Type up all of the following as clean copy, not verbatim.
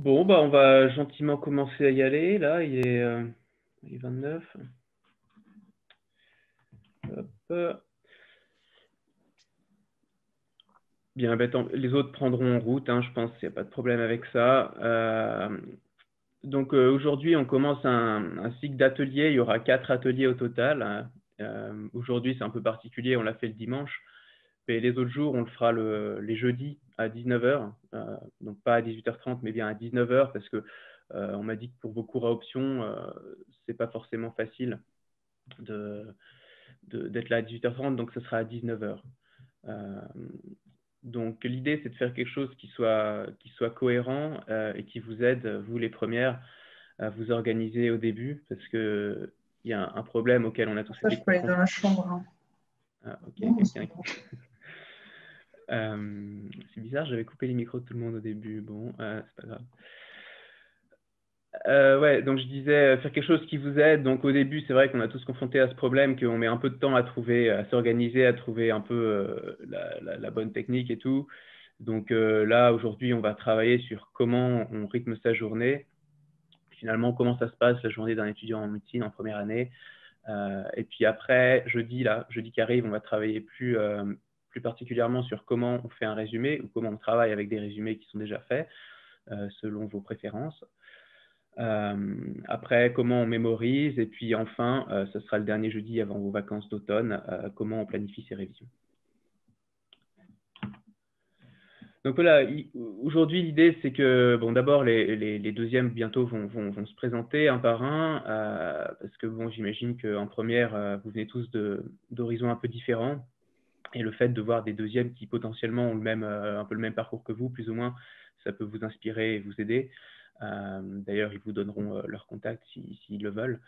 Bon, bah, on va gentiment commencer à y aller. Là, il est 29. Hop. Bien, bah, les autres prendront en route, hein, je pense qu'il n'y a pas de problème avec ça. Donc, aujourd'hui, on commence un cycle d'ateliers. Il y aura 4 ateliers au total, hein. Aujourd'hui, c'est un peu particulier, on l'a fait le dimanche. Et les autres jours, on le fera les jeudis à 19h. Donc, pas à 18h30, mais bien à 19h, parce que on m'a dit que pour vos cours à option, c'est pas forcément facile d'être là à 18h30, donc ce sera à 19h. Donc, l'idée, c'est de faire quelque chose qui soit cohérent et qui vous aide, vous les premières, à vous organiser au début, parce qu'il y a un problème auquel on a tous Ça, été je peux aller dans confrontés. la chambre. Hein. Ah, ok, Non, quelqu'un. C'est bizarre, j'avais coupé les micros de tout le monde au début. Bon, c'est pas grave. Ouais, donc je disais faire quelque chose qui vous aide. Donc au début, c'est vrai qu'on a tous confronté à ce problème, qu'on met un peu de temps à trouver, à s'organiser, à trouver un peu la bonne technique et tout. Donc là, aujourd'hui, on va travailler sur comment on rythme sa journée. Finalement, comment ça se passe la journée d'un étudiant en médecine en première année. Et puis après, jeudi qui arrive, on va travailler plus particulièrement sur comment on fait un résumé ou comment on travaille avec des résumés qui sont déjà faits selon vos préférences. Après, comment on mémorise. Et puis enfin, ce sera le dernier jeudi avant vos vacances d'automne, comment on planifie ses révisions. Donc voilà, aujourd'hui, l'idée, c'est que, bon, d'abord, les deuxièmes bientôt vont se présenter un par un, parce que, bon, j'imagine qu'en première, vous venez tous d'horizons un peu différents. Et le fait de voir des deuxièmes qui potentiellement ont un peu le même parcours que vous, plus ou moins, ça peut vous inspirer et vous aider. D'ailleurs, ils vous donneront leur contact s'ils le veulent.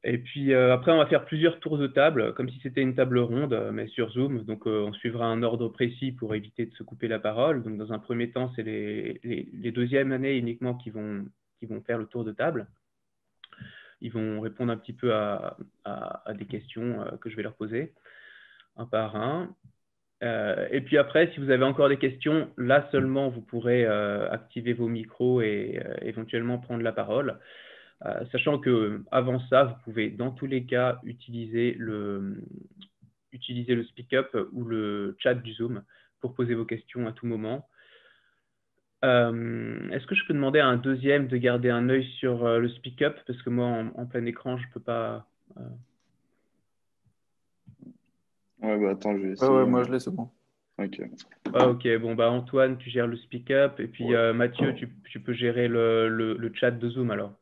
Et puis après, on va faire plusieurs tours de table, comme si c'était une table ronde, mais sur Zoom. Donc, on suivra un ordre précis pour éviter de se couper la parole. Donc, dans un premier temps, c'est les deuxièmes années uniquement qui vont faire le tour de table. Ils vont répondre un petit peu à des questions que je vais leur poser, un par un. Et puis après, si vous avez encore des questions, là seulement, vous pourrez activer vos micros et éventuellement prendre la parole. Sachant que avant ça, vous pouvez dans tous les cas utiliser le speak-up ou le chat du Zoom pour poser vos questions à tout moment. Est-ce que je peux demander à un deuxième de garder un œil sur le speak-up, parce que moi, en plein écran, je ne peux pas... Ouais, bah attends, je vais Ouais, essayer. moi je l'ai, c'est bon. Ok. Ah, ok, bon, bah Antoine, tu gères le speak-up, et puis Ouais. Mathieu, tu peux gérer le chat de Zoom alors.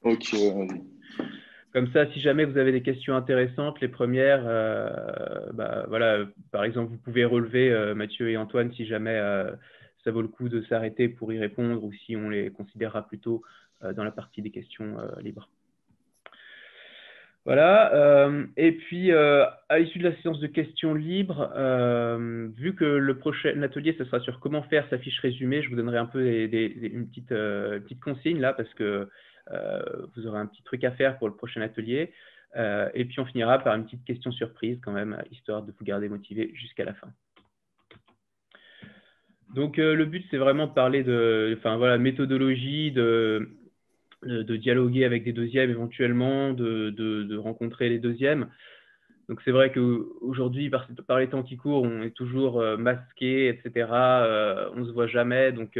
Ok, vas-y. Comme ça, si jamais vous avez des questions intéressantes, les premières, bah, voilà, par exemple, vous pouvez relever Mathieu et Antoine si jamais ça vaut le coup de s'arrêter pour y répondre ou si on les considérera plutôt dans la partie des questions libres. Voilà, et puis à l'issue de la séance de questions libres, vu que le prochain atelier, ce sera sur comment faire sa fiche résumée, je vous donnerai un peu une petite consigne là, parce que vous aurez un petit truc à faire pour le prochain atelier. Et puis on finira par une petite question surprise quand même, histoire de vous garder motivé jusqu'à la fin. Donc le but, c'est vraiment de parler de méthodologie, de dialoguer avec des deuxièmes éventuellement, de rencontrer les deuxièmes. Donc c'est vrai qu'aujourd'hui, par les temps qui courent, on est toujours masqué, etc. On ne se voit jamais. Donc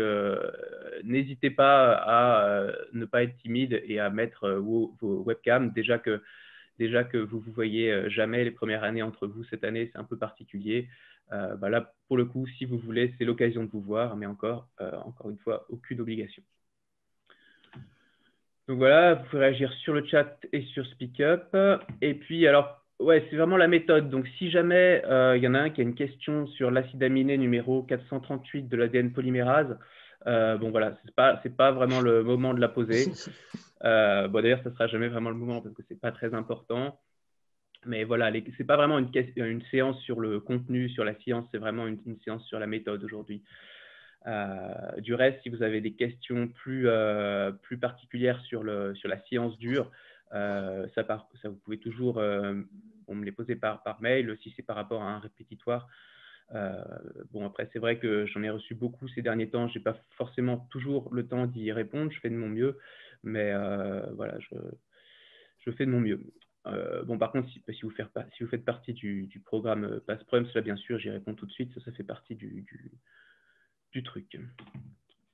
n'hésitez pas à ne pas être timide et à mettre vos webcams. Déjà que vous vous voyez jamais les premières années entre vous, cette année, c'est un peu particulier. Bah là, pour le coup, si vous voulez, c'est l'occasion de vous voir, mais encore une fois, aucune obligation. Donc voilà, vous pouvez réagir sur le chat et sur SpeakUp. Et puis, alors, ouais, c'est vraiment la méthode. Donc, si jamais il y en a un qui a une question sur l'acide aminé numéro 438 de l'ADN polymérase, bon voilà, c'est pas vraiment le moment de la poser. Bon, d'ailleurs, ça sera jamais vraiment le moment parce que c'est pas très important. Mais voilà, c'est pas vraiment une séance sur le contenu, sur la science, c'est vraiment une séance sur la méthode aujourd'hui. Du reste, si vous avez des questions plus particulières sur la science dure, vous pouvez toujours me les poser par mail. Si c'est par rapport à un répétitoire, Euh, bon, après, c'est vrai que j'en ai reçu beaucoup ces derniers temps. Je n'ai pas forcément toujours le temps d'y répondre. Je fais de mon mieux, mais voilà, je fais de mon mieux. Bon, par contre, si vous faites partie du programme Passprem, cela, bien sûr, j'y réponds tout de suite. Ça fait partie du truc.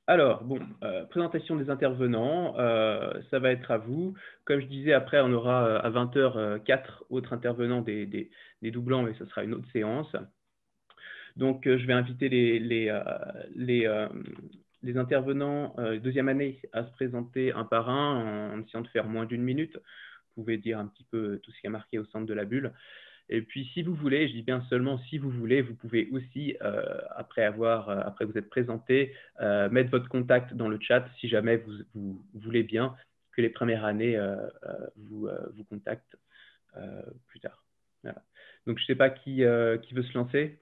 Alors, bon, présentation des intervenants, ça va être à vous. Comme je disais, après, on aura à 20 h 4 autres intervenants des doublants, mais ce sera une autre séance. Donc, je vais inviter les intervenants deuxième année à se présenter un par un en essayant de faire moins d'1 minute. Vous pouvez dire un petit peu tout ce qui est marqué au centre de la bulle. Et puis, si vous voulez, je dis bien seulement si vous voulez, vous pouvez aussi, après vous être présenté, mettre votre contact dans le chat si jamais vous voulez bien que les premières années vous contactent plus tard. Voilà. Donc, je ne sais pas qui veut se lancer.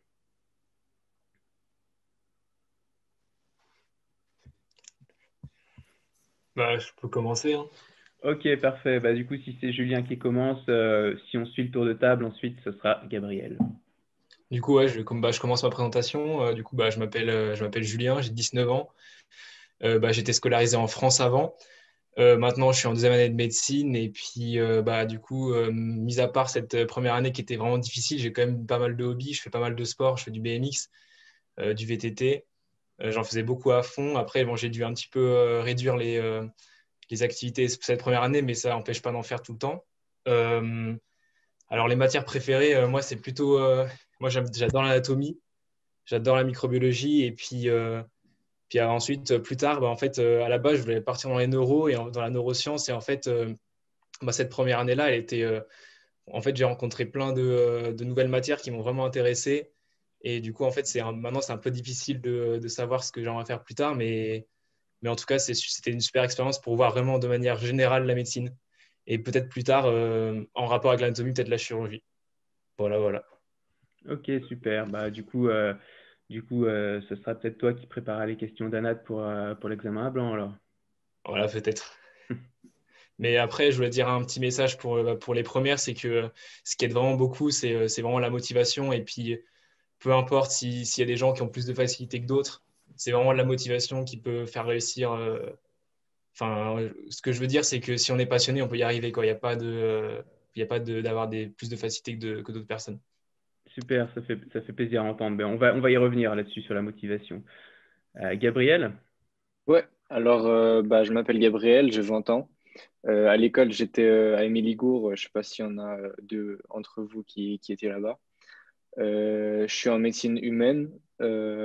Bah, je peux commencer, hein. Ok, parfait. Bah, du coup, si c'est Julien qui commence, si on suit le tour de table, ensuite, ce sera Gabriel. Du coup, ouais, je commence ma présentation. Je m'appelle Julien, j'ai 19 ans. J'étais scolarisé en France avant. Maintenant, je suis en deuxième année de médecine. Et puis, mis à part cette première année qui était vraiment difficile, j'ai quand même pas mal de hobbies. Je fais pas mal de sport. Je fais du BMX, du VTT. J'en faisais beaucoup à fond. Après, bon, j'ai dû un petit peu réduire les activités cette première année, mais ça n'empêche pas d'en faire tout le temps. Euh, alors, les matières préférées, moi, c'est plutôt. Moi, j'adore l'anatomie, j'adore la microbiologie. Et puis ensuite, plus tard, en fait, à la base, je voulais partir dans les neuros et dans la neuroscience. Et en fait, cette première année-là, elle était. En fait, j'ai rencontré plein de nouvelles matières qui m'ont vraiment intéressé. Et du coup, en fait, maintenant, c'est un peu difficile de savoir ce que j'aimerais faire plus tard. Mais en tout cas, c'était une super expérience pour voir vraiment de manière générale la médecine. Et peut-être plus tard, en rapport avec l'anatomie, peut-être la chirurgie. Voilà, voilà. Ok, super. Bah, ce sera peut-être toi qui prépareras les questions d'Anat pour l'examen à blanc, alors. Voilà, peut-être. Mais après, je voulais dire un petit message pour les premières, c'est que ce qui aide vraiment beaucoup, c'est vraiment la motivation. Et puis, peu importe s'il y a des gens qui ont plus de facilité que d'autres, c'est vraiment la motivation qui peut faire réussir. Enfin, ce que je veux dire, c'est que si on est passionné, on peut y arriver, quoi. Il y a pas d'avoir plus de facilité que d'autres personnes. Super, ça fait plaisir à entendre. Ben, on va y revenir là-dessus sur la motivation. Gabriel? Ouais, alors je m'appelle Gabriel, j'ai 20 ans. À l'école, j'étais à Émilie-Gour, je sais pas s'il y en a deux entre vous qui étaient là-bas. Je suis en médecine humaine.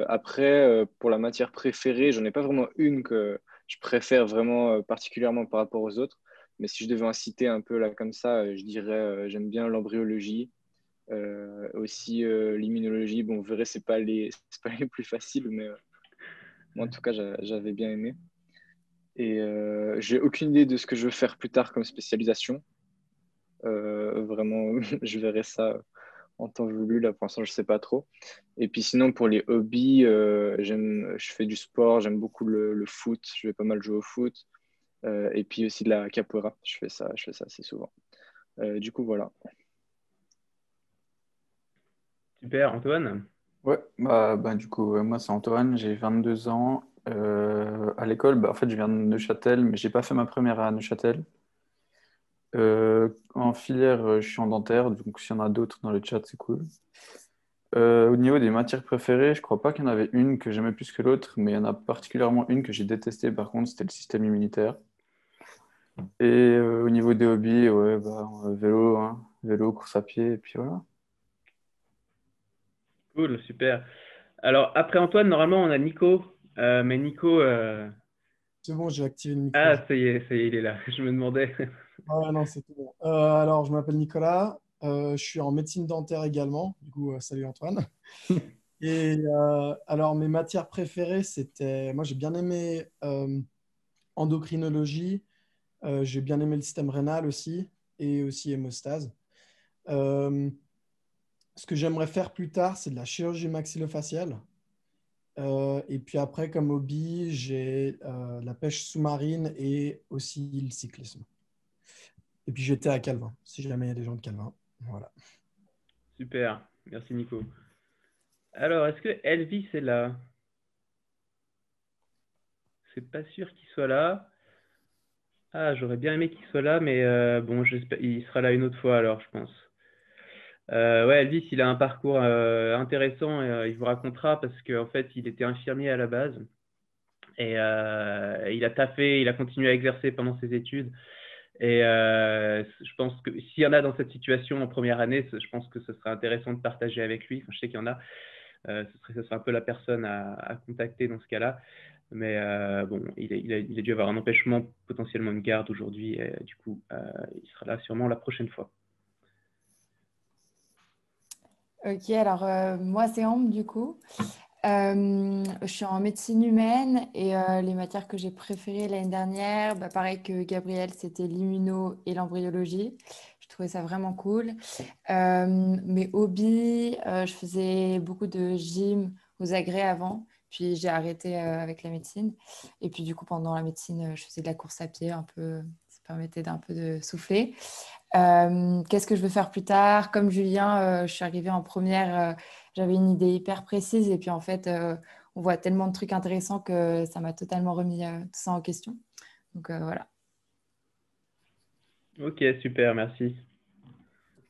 Après, pour la matière préférée, j'en ai pas vraiment une que je préfère vraiment particulièrement par rapport aux autres. Mais si je devais en citer un peu là comme ça, je dirais j'aime bien l'embryologie, aussi l'immunologie. Bon, vous verrez, c'est pas les plus faciles, mais moi en tout cas, j'avais bien aimé. Et j'ai aucune idée de ce que je veux faire plus tard comme spécialisation. Vraiment, je verrai ça en temps voulu. Là, pour l'instant, je sais pas trop. Et puis sinon, pour les hobbies, je fais du sport, j'aime beaucoup le foot. Je vais pas mal jouer au foot. Et puis aussi de la capoeira. Je fais ça assez souvent. Du coup, voilà. Super, Antoine? Ouais, du coup, moi c'est Antoine, j'ai 22 ans. À l'école, en fait, je viens de Neuchâtel, mais j'ai pas fait ma première à Neuchâtel. En filière, je suis en dentaire, donc s'il y en a d'autres dans le chat, c'est cool. Au niveau des matières préférées, je crois pas qu'il y en avait une que j'aimais plus que l'autre, mais il y en a particulièrement une que j'ai détestée, par contre, c'était le système immunitaire. Et au niveau des hobbies, ouais, vélo, hein, vélo, course à pied, et puis voilà. Cool, super. Alors, après Antoine, normalement, on a Nico. Mais Nico, C'est bon, j'ai activé le micro. ah, ça y est, il est là. Je me demandais. Ouais, non, c'est tout bon. Alors, je m'appelle Nicolas. Je suis en médecine dentaire également. Du coup, salut Antoine. Et alors, mes matières préférées, c'était. Moi, j'ai bien aimé endocrinologie. J'ai bien aimé le système rénal aussi. Et aussi hémostase. Euh, Ce que j'aimerais faire plus tard, c'est de la chirurgie maxillofaciale. Et puis après, comme hobby, j'ai la pêche sous-marine et aussi le cyclisme. Et puis j'étais à Calvin, si jamais il y a des gens de Calvin. Voilà. Super, merci Nico. Alors, est-ce que Elvis est là? C'est pas sûr qu'il soit là. Ah, j'aurais bien aimé qu'il soit là, mais bon, j'espère, il sera là une autre fois alors, je pense. Ouais, Elvis, il a un parcours intéressant et il vous racontera parce qu'en fait, il était infirmier à la base et il a taffé, il a continué à exercer pendant ses études. Et je pense que s'il y en a dans cette situation en première année, je pense que ce serait intéressant de partager avec lui. Enfin, je sais qu'il y en a. Ce serait un peu la personne à contacter dans ce cas-là. Mais bon, il a dû avoir un empêchement, potentiellement une garde aujourd'hui. Et, du coup, il sera là sûrement la prochaine fois. Ok, alors moi c'est Ambre du coup. Je suis en médecine humaine et les matières que j'ai préférées l'année dernière, bah, pareil que Gabriel, c'était l'immuno et l'embryologie. Je trouvais ça vraiment cool. Mes hobbies, je faisais beaucoup de gym aux agrès avant, puis j'ai arrêté avec la médecine. Et puis du coup, pendant la médecine, je faisais de la course à pied un peu, ça permettait d'un peu de souffler. Qu'est-ce que je veux faire plus tard? Comme Julien, je suis arrivée en première, j'avais une idée hyper précise et puis en fait, on voit tellement de trucs intéressants que ça m'a totalement remis tout ça en question. Donc voilà. Ok, super, merci.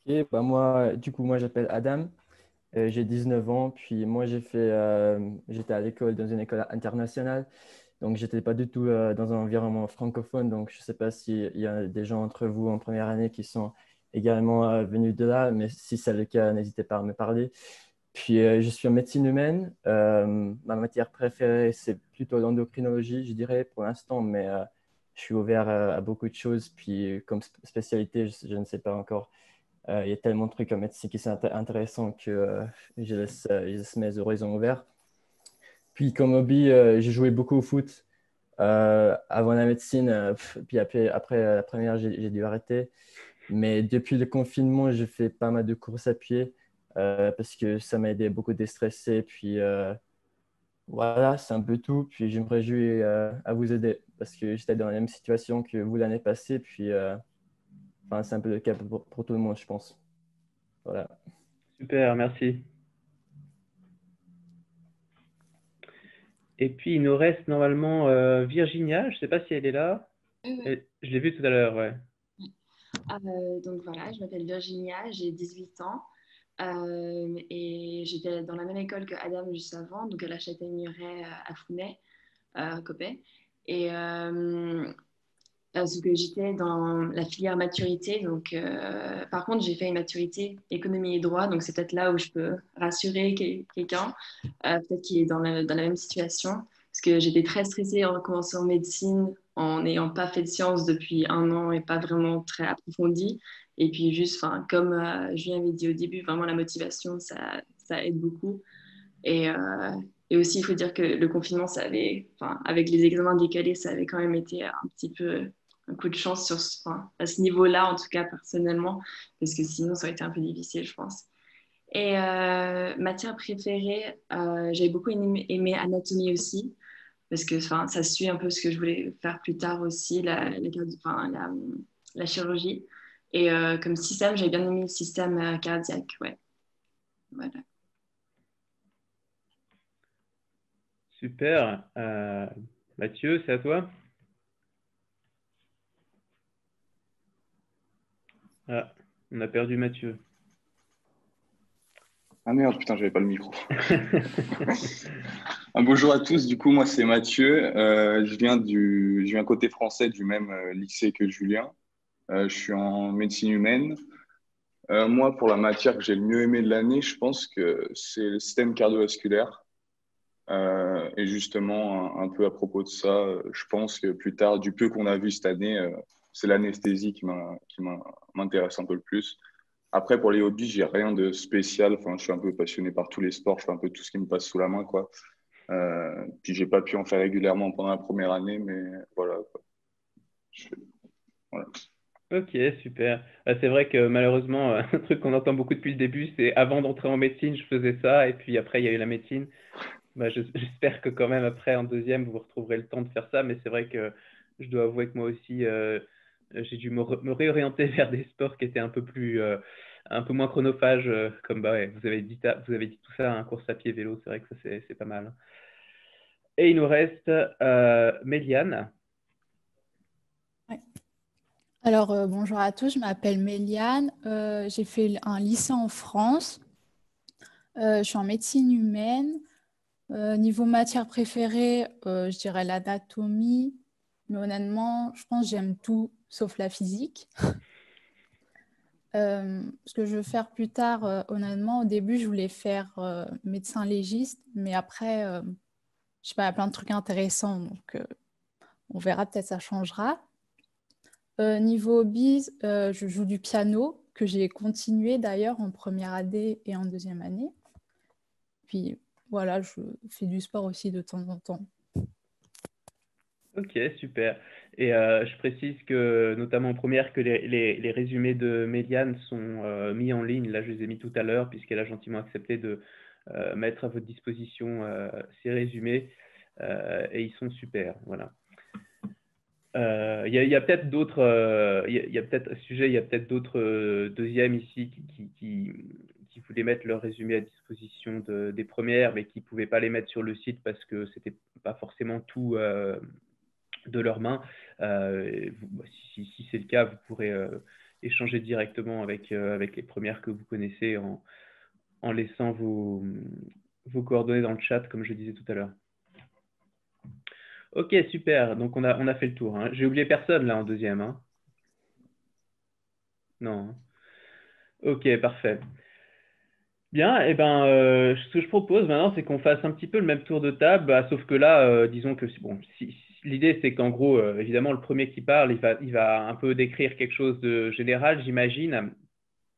Ok, bah moi, du coup, moi j'appelle Adam, j'ai 19 ans, puis moi j'étais à l'école, dans une école internationale, donc j'étais pas du tout dans un environnement francophone, donc je sais pas s'il y a des gens entre vous en première année qui sont également venus de là, mais si c'est le cas, n'hésitez pas à me parler. Puis je suis en médecine humaine, ma matière préférée c'est plutôt l'endocrinologie, je dirais pour l'instant, mais je suis ouvert à beaucoup de choses, puis comme spécialité, je ne sais pas encore. Il y a tellement de trucs en médecine qui sont intéressants que je laisse mes horizons ouverts. Puis comme hobby, j'ai joué beaucoup au foot avant la médecine. Puis après la première, j'ai dû arrêter. Mais depuis le confinement, je fais pas mal de courses à pied parce que ça m'a aidé beaucoup à déstresser. Puis voilà, c'est un peu tout. Puis je me réjouis à vous aider parce que j'étais dans la même situation que vous l'année passée. Puis enfin, c'est un peu le cas pour tout le monde, je pense. Voilà. Super, merci. Et puis, il nous reste normalement Virginia. Je ne sais pas si elle est là. Oui. Je l'ai vue tout à l'heure, ouais. Donc voilà, je m'appelle Virginia, j'ai 18 ans et j'étais dans la même école que Adam juste avant, donc à la Châtaigneraie à Founet, à Coppet. Et parce que j'étais dans la filière maturité, donc par contre j'ai fait une maturité économie et droit, donc c'est peut-être là où je peux rassurer quelqu'un, peut-être qui est dans la même situation, parce que j'étais très stressée en commençant en médecine, en n'ayant pas fait de sciences depuis un an et pas vraiment très approfondie. Et puis juste, comme Julien avait dit au début, vraiment la motivation, ça aide beaucoup. Et, euh, et aussi, il faut dire que le confinement, avec les examens décalés, ça avait quand même été un petit peu un coup de chance à ce niveau-là, en tout cas personnellement, parce que sinon, ça aurait été un peu difficile, je pense. Et matière préférée, j'avais beaucoup aimé anatomie aussi, parce que ça suit un peu ce que je voulais faire plus tard aussi, la chirurgie. Et comme système, j'avais bien aimé le système cardiaque, ouais. Voilà. Super. Mathieu, c'est à toi? Ah, on a perdu Mathieu. Ah merde, putain, j'avais pas le micro. Bonjour à tous, du coup, moi c'est Mathieu. Je viens côté français du même lycée que Julien. Je suis en médecine humaine. Moi, pour la matière que j'ai le mieux aimé de l'année, je pense que c'est le système cardiovasculaire. Et justement, un peu à propos de ça, je pense que plus tard, du peu qu'on a vu cette année, c'est l'anesthésie m'intéresse un peu le plus. Après, pour les hobbies, j'ai rien de spécial. Enfin, je suis un peu passionné par tous les sports. Je fais un peu tout ce qui me passe sous la main, quoi. Puis, j'ai pas pu en faire régulièrement pendant la première année, mais voilà, quoi. Je- voilà. Ok, super. C'est vrai que malheureusement, un truc qu'on entend beaucoup depuis le début, c'est avant d'entrer en médecine, je faisais ça, et puis après, il y a eu la médecine. Bah, j'espère que quand même après, en deuxième, vous retrouverez le temps de faire ça, mais c'est vrai que je dois avouer que moi aussi, j'ai dû me réorienter vers des sports qui étaient un peu moins chronophage, comme bah ouais, vous avez dit tout ça, hein, course à pied, vélo, c'est vrai que ça c'est pas mal. Et il nous reste Méliane. Ouais. Alors, bonjour à tous, je m'appelle Méliane. J'ai fait un lycée en France. Je suis en médecine humaine. Niveau matière préférée, je dirais l'anatomie. Mais honnêtement, je pense que j'aime tout sauf la physique. Ce que je veux faire plus tard, honnêtement, au début, je voulais faire médecin légiste. Mais après, je sais pas, il y a plein de trucs intéressants. Donc, on verra, peut-être ça changera. Niveau hobbies, je joue du piano, que j'ai continué d'ailleurs en première année et en deuxième année. Puis voilà, je fais du sport aussi de temps en temps. Ok, super. Et je précise que, notamment en première, que les résumés de Méliane sont mis en ligne. Là, je les ai mis tout à l'heure, puisqu'elle a gentiment accepté de mettre à votre disposition ces résumés. Et ils sont super. Voilà. Il y a peut-être d'autres, il y a peut-être à ce sujet, il y a peut-être d'autres deuxièmes ici qui voulaient mettre leur résumé à disposition des premières, mais qui ne pouvaient pas les mettre sur le site parce que c'était pas forcément tout de leurs mains. Si c'est le cas, vous pourrez échanger directement avec les premières que vous connaissez en laissant vos coordonnées dans le chat, comme je disais tout à l'heure. Ok, super. Donc, on a fait le tour. Hein. J'ai oublié personne là en deuxième. Hein. Non. Ok, parfait. Bien, et ben, ce que je propose maintenant, c'est qu'on fasse un petit peu le même tour de table, bah, sauf que là, disons que bon, l'idée, c'est qu'en gros, évidemment, le premier qui parle, il va un peu décrire quelque chose de général, j'imagine.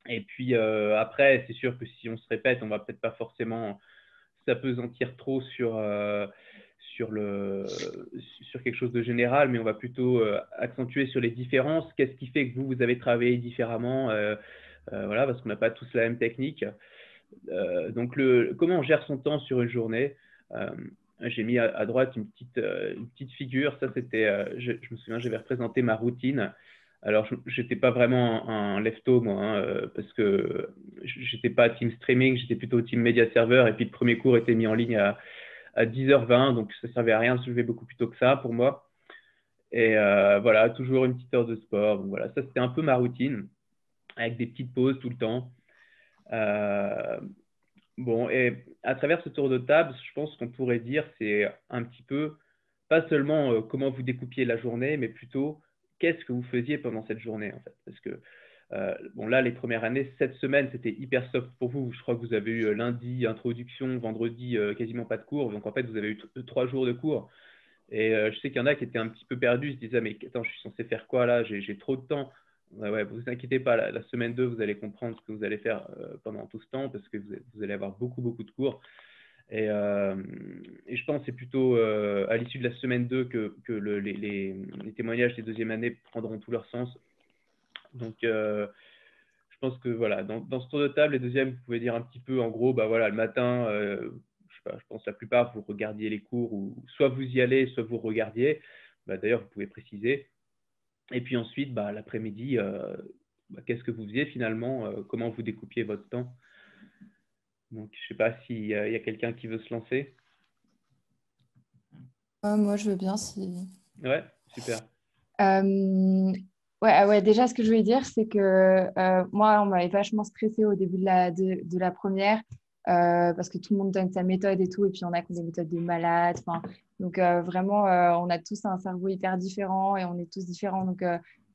Et puis après, c'est sûr que si on se répète, on va peut-être pas forcément s'apesantir trop sur quelque chose de général, mais on va plutôt accentuer sur les différences. Qu'est-ce qui fait que vous avez travaillé différemment voilà, parce qu'on n'a pas tous la même technique. Donc, comment on gère son temps sur une journée. J'ai mis à droite une petite figure. Ça, c'était, je me souviens, j'avais représenté ma routine. Alors, je n'étais pas vraiment un lefto, moi, hein, parce que je n'étais pas team streaming, j'étais plutôt team média serveur. Et puis, le premier cours était mis en ligne à 10h20, donc ça ne servait à rien de se lever beaucoup plus tôt que ça pour moi. Et voilà, toujours une petite heure de sport. Donc, voilà, ça, c'était un peu ma routine, avec des petites pauses tout le temps. Bon, et à travers ce tour de table, je pense qu'on pourrait dire, c'est un petit peu, pas seulement comment vous découpiez la journée, mais plutôt qu'est-ce que vous faisiez pendant cette journée, en fait. Parce que, bon, là, les premières années, cette semaine, c'était hyper soft pour vous. Je crois que vous avez eu lundi, introduction, vendredi, quasiment pas de cours. Donc, en fait, vous avez eu 3 jours de cours. Et je sais qu'il y en a qui étaient un petit peu perdus, ils se disaient, mais attends, je suis censé faire quoi là? J'ai trop de temps. Ouais, vous inquiétez pas, la semaine 2, vous allez comprendre ce que vous allez faire pendant tout ce temps parce que vous allez avoir beaucoup de cours. Et je pense que c'est plutôt à l'issue de la semaine 2 que les témoignages des deuxième année prendront tout leur sens. Donc, je pense que voilà, dans ce tour de table, les deuxièmes, vous pouvez dire un petit peu, en gros, bah voilà, le matin, je sais pas, je pense que la plupart, vous regardiez les cours ou soit vous y allez, soit vous regardiez. Bah, d'ailleurs, vous pouvez préciser. Et puis ensuite, bah, l'après-midi, qu'est-ce que vous faisiez finalement? Comment vous découpiez votre temps? Donc, je ne sais pas s'il y a quelqu'un qui veut se lancer. Moi, je veux bien si. Ouais, super. Ouais, déjà, ce que je voulais dire, c'est que moi, on m'avait vachement stressée au début de la première parce que tout le monde donne sa méthode et tout, et puis on a des méthodes de malade. Donc, vraiment, on a tous un cerveau hyper différent et on est tous différents. Donc,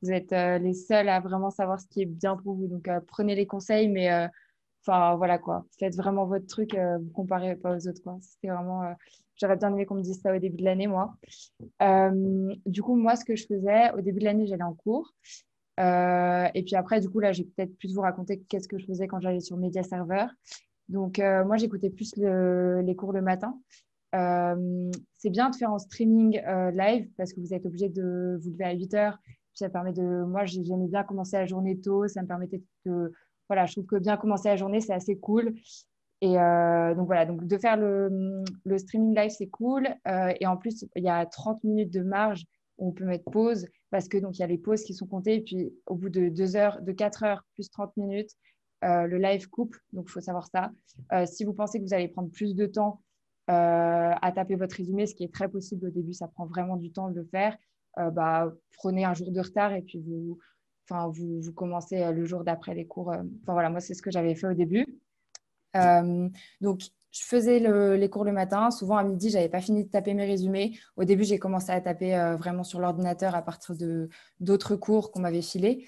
vous êtes les seuls à vraiment savoir ce qui est bien pour vous. Donc, prenez les conseils, mais voilà quoi. Faites vraiment votre truc, vous comparez pas aux autres, quoi. C'était vraiment. J'aurais bien aimé qu'on me dise ça au début de l'année, moi. Du coup, moi, ce que je faisais, au début de l'année, j'allais en cours. Et puis après, du coup, là, j'ai peut-être plus vous raconter qu'est-ce que je faisais quand j'allais sur Media Server. Donc, moi, j'écoutais plus les cours le matin. C'est bien de faire en streaming live parce que vous êtes obligé de vous lever à 8h. Puis ça permet de. Moi, j'aimais bien commencer la journée tôt. Ça me permettait de. Voilà, je trouve que bien commencer la journée, c'est assez cool. Et donc voilà, donc de faire le streaming live, c'est cool. Et en plus, il y a 30 minutes de marge où on peut mettre pause parce que donc il y a les pauses qui sont comptées. Et puis au bout de 2 heures, de 4 heures plus 30 minutes, le live coupe, donc il faut savoir ça. Si vous pensez que vous allez prendre plus de temps à taper votre résumé, ce qui est très possible au début, ça prend vraiment du temps de le faire, prenez un jour de retard et puis vous commencez le jour d'après les cours. Enfin voilà, moi, c'est ce que j'avais fait au début. Donc, je faisais les cours le matin. Souvent, à midi, je n'avais pas fini de taper mes résumés. Au début, j'ai commencé à taper vraiment sur l'ordinateur à partir d'autres cours qu'on m'avait filés.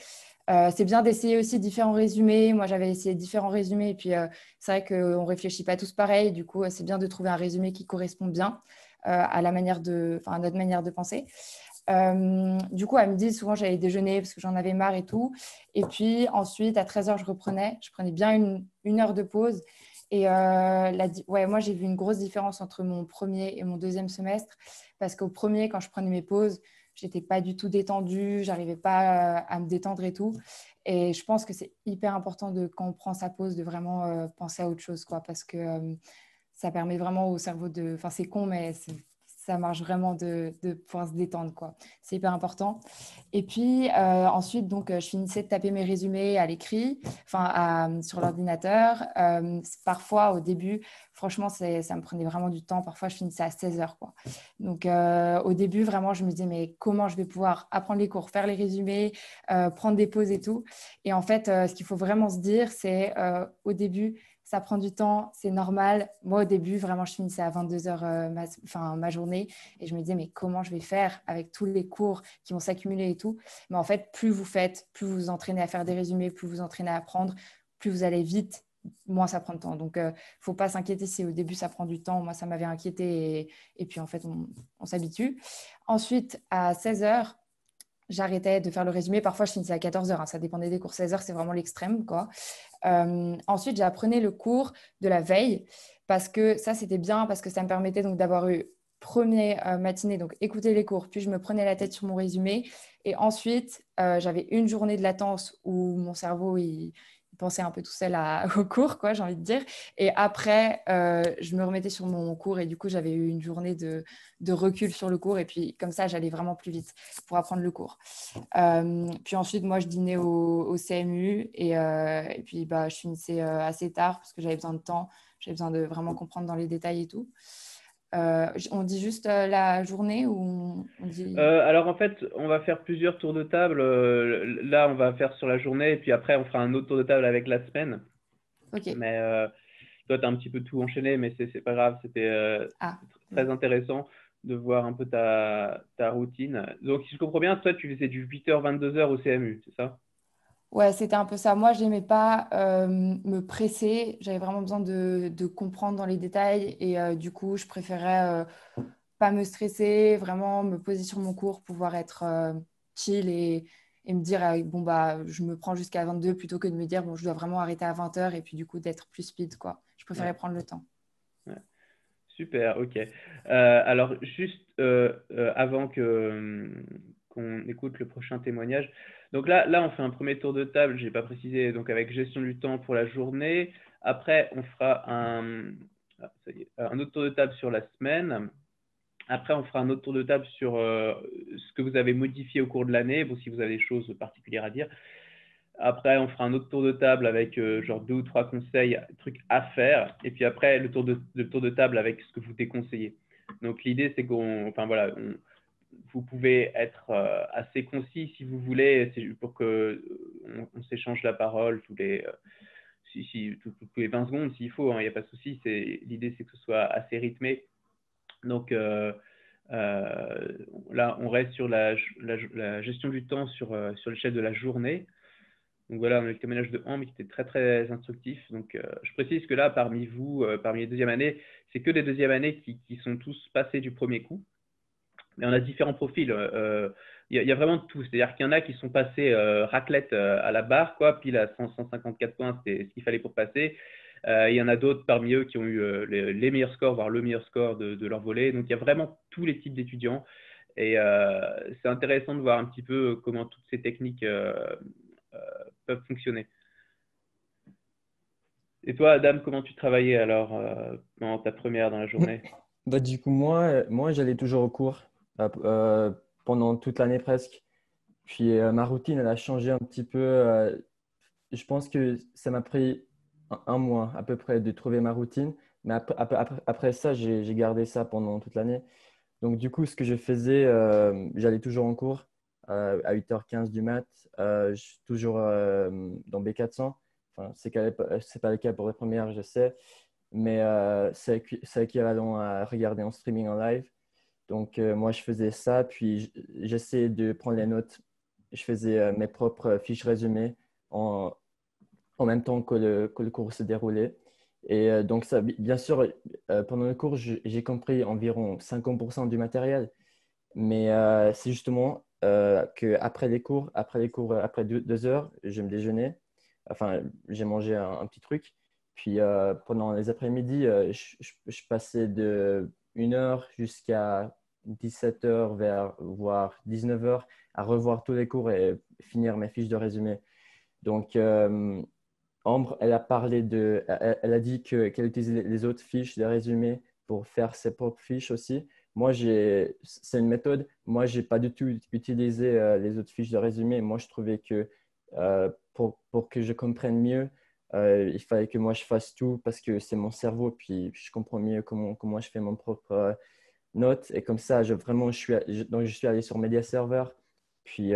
C'est bien d'essayer aussi différents résumés. Moi, j'avais essayé différents résumés. Et puis, c'est vrai qu'on ne réfléchit pas tous pareil. Du coup, c'est bien de trouver un résumé qui correspond bien à notre manière de penser. Du coup, à midi, souvent, j'allais déjeuner parce que j'en avais marre et tout. Et puis, ensuite, à 13h, je reprenais. Je prenais bien une heure de pause. Et moi, j'ai vu une grosse différence entre mon premier et mon deuxième semestre. Parce qu'au premier, quand je prenais mes pauses, j'étais pas du tout détendue. J'arrivais pas à me détendre et tout. Et je pense que c'est hyper important quand on prend sa pause de vraiment penser à autre chose, quoi. Parce que ça permet vraiment au cerveau de... Enfin, c'est con, mais ça marche vraiment de pouvoir se détendre, quoi. C'est hyper important. Et puis, ensuite, donc, je finissais de taper mes résumés à l'écrit, sur l'ordinateur. Parfois, au début, franchement, ça me prenait vraiment du temps. Parfois, je finissais à 16h, quoi. Donc, au début, vraiment, je me disais, mais comment je vais pouvoir apprendre les cours, faire les résumés, prendre des pauses et tout. Et en fait, ce qu'il faut vraiment se dire, c'est au début, ça prend du temps, c'est normal. Moi, au début, vraiment, je finissais à 22h ma journée et je me disais, mais comment je vais faire avec tous les cours qui vont s'accumuler et tout. Mais en fait, plus vous faites, plus vous vous entraînez à faire des résumés, plus vous vous entraînez à apprendre, plus vous allez vite, moins ça prend de temps. Donc, il ne faut pas s'inquiéter si au début, ça prend du temps. Moi, ça m'avait inquiété et puis, en fait, on s'habitue. Ensuite, à 16h, j'arrêtais de faire le résumé. Parfois, je finissais à 14h. Ça dépendait des cours. 16h, c'est vraiment l'extrême, quoi. Ensuite, j'apprenais le cours de la veille parce que ça, c'était bien parce que ça me permettait donc d'avoir eu première matinée, donc écouter les cours, puis je me prenais la tête sur mon résumé. Et ensuite, j'avais une journée de latence où mon cerveau, il pensait un peu tout seul au cours, quoi, j'ai envie de dire. Et après, je me remettais sur mon cours et du coup, j'avais eu une journée de recul sur le cours. Et puis, comme ça, j'allais vraiment plus vite pour apprendre le cours. Puis ensuite, moi, je dînais au CMU et puis je finissais assez tard parce que j'avais besoin de temps. J'avais besoin de vraiment comprendre dans les détails et tout. On dit juste la journée ou on dit... Alors en fait, on va faire plusieurs tours de table. Là, on va faire sur la journée et puis après, on fera un autre tour de table avec la semaine. Ok. Mais toi, tu as un petit peu tout enchaîné, mais c'est pas grave. C'était très intéressant de voir un peu ta routine. Donc, si je comprends bien, toi, tu faisais du 8h, 22h au CMU, c'est ça? Ouais, c'était un peu ça. Moi, je n'aimais pas me presser. J'avais vraiment besoin de comprendre dans les détails. Et du coup, je préférais pas me stresser, vraiment me poser sur mon cours, pouvoir être chill et me dire, je me prends jusqu'à 22 plutôt que de me dire, bon, je dois vraiment arrêter à 20h et puis du coup, d'être plus speed, quoi. Je préférais prendre le temps. Ouais. Super, ok. Alors, juste avant qu'on écoute le prochain témoignage. Donc là, on fait un premier tour de table, je n'ai pas précisé, donc avec gestion du temps pour la journée. Après, on fera un autre tour de table sur la semaine. Après, on fera un autre tour de table sur ce que vous avez modifié au cours de l'année, bon, si vous avez des choses particulières à dire. Après, on fera un autre tour de table avec genre 2 ou 3 conseils, trucs à faire. Et puis après, le tour de table avec ce que vous déconseillez. Donc, l'idée, c'est vous pouvez être assez concis si vous voulez, pour qu'on s'échange la parole tous les 20 secondes s'il faut, il n'y a pas de souci. L'idée, c'est que ce soit assez rythmé. Donc, là, on reste sur la gestion du temps sur l'échelle de la journée. Donc voilà, on a eu le témoignage de Ambre qui était très, très instructif. Donc, je précise que là, parmi vous, parmi les deuxièmes années, c'est que les deuxièmes années qui sont tous passés du premier coup. Mais on a différents profils. Il y a vraiment de tout. C'est-à-dire qu'il y en a qui sont passés raclette à la barre, quoi, pile à 154 points, c'était ce qu'il fallait pour passer. Il y en a d'autres parmi eux qui ont eu les meilleurs scores, voire le meilleur score de leur volley. Donc, il y a vraiment tous les types d'étudiants. Et c'est intéressant de voir un petit peu comment toutes ces techniques peuvent fonctionner. Et toi, Adam, comment tu travaillais alors dans ta première dans la journée? Du coup, moi j'allais toujours au cours pendant toute l'année presque. Puis ma routine, elle a changé un petit peu je pense que ça m'a pris un mois à peu près de trouver ma routine. Mais après ça, j'ai gardé ça pendant toute l'année. Donc, du coup, ce que je faisais, j'allais toujours en cours à 8h15 du mat, toujours dans B400. Enfin, c'est pas le cas pour les premières, je sais, mais c'est équivalent à regarder en streaming en live. Donc, moi, je faisais ça, puis j'essayais de prendre les notes. Je faisais mes propres fiches résumées en, en même temps que le cours se déroulait. Et donc, ça, bien sûr, pendant le cours, j'ai compris environ 50% du matériel. Mais c'est justement qu'après après 2 heures, je me déjeunais. Enfin, j'ai mangé un petit truc. Puis pendant les après-midi, je passais de 1 heure jusqu'à 17 heures, voire 19 heures, à revoir tous les cours et finir mes fiches de résumé. Donc, Ambre, elle a dit qu'elle utilisait les autres fiches de résumé pour faire ses propres fiches aussi. Moi, c'est une méthode. Moi, j'ai pas du tout utilisé les autres fiches de résumé. Moi, je trouvais que pour que je comprenne mieux, il fallait que moi je fasse tout parce que c'est mon cerveau. Puis je comprends mieux comment je fais mon propre note. Et comme ça, donc je suis allé sur Media Server. Puis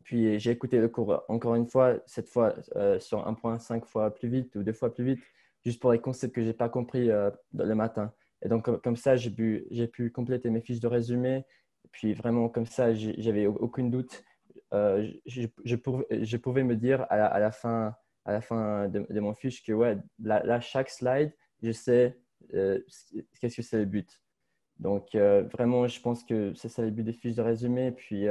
j'ai écouté le cours encore une fois, cette fois sur 1,5 fois plus vite ou 2 fois plus vite, juste pour les concepts que je n'ai pas compris le matin. Et donc, comme ça, j'ai pu compléter mes fiches de résumé. Et puis, vraiment, comme ça, j'avais aucun doute. Je pouvais me dire à la fin de mon fiche que, ouais, là, chaque slide, je sais qu'est-ce que c'est le but. Donc, vraiment, je pense que c'est ça le but des fiches de résumé. Puis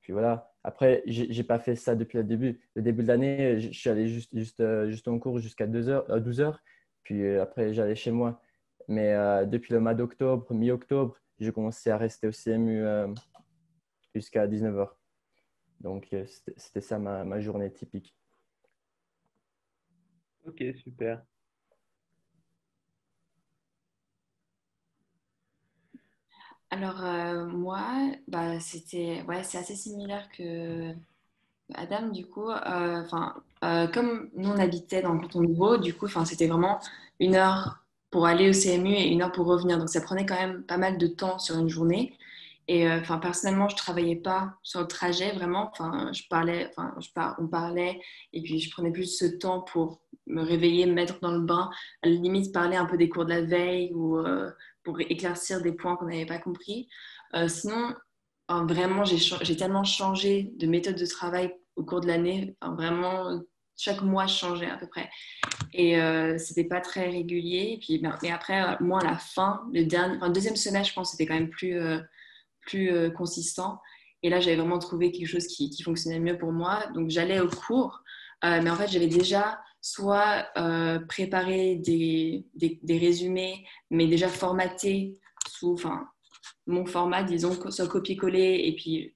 voilà. Après, je n'ai pas fait ça depuis le début. Le début de l'année, je suis allé juste en cours jusqu'à 12 heures. Puis après, j'allais chez moi. Mais depuis le mois d'octobre, mi-octobre, j'ai commencé à rester au CMU jusqu'à 19 heures. Donc, c'était ça ma journée typique. Ok, super. Alors, moi, bah, c'est assez similaire que Adam, du coup. Comme nous, on habitait dans le canton de Vaud, du coup, c'était vraiment 1 heure pour aller au CMU et 1 heure pour revenir. Donc, ça prenait quand même pas mal de temps sur une journée. Et personnellement, je travaillais pas sur le trajet vraiment. On parlait et puis je prenais plus ce temps pour me réveiller, me mettre dans le bain, à la limite parler un peu des cours de la veille ou pour éclaircir des points qu'on n'avait pas compris. Sinon, vraiment, j'ai tellement changé de méthode de travail au cours de l'année. Vraiment, chaque mois, je changeais à peu près. Et c'était pas très régulier. Et puis, mais après, moi, à la fin, le deuxième semestre, je pense, c'était quand même plus consistant. Et là, j'avais vraiment trouvé quelque chose qui fonctionnait mieux pour moi. Donc, j'allais au cours, mais en fait, j'avais déjà soit préparé des résumés, mais déjà formatés sous mon format, disons, soit copier-coller, et puis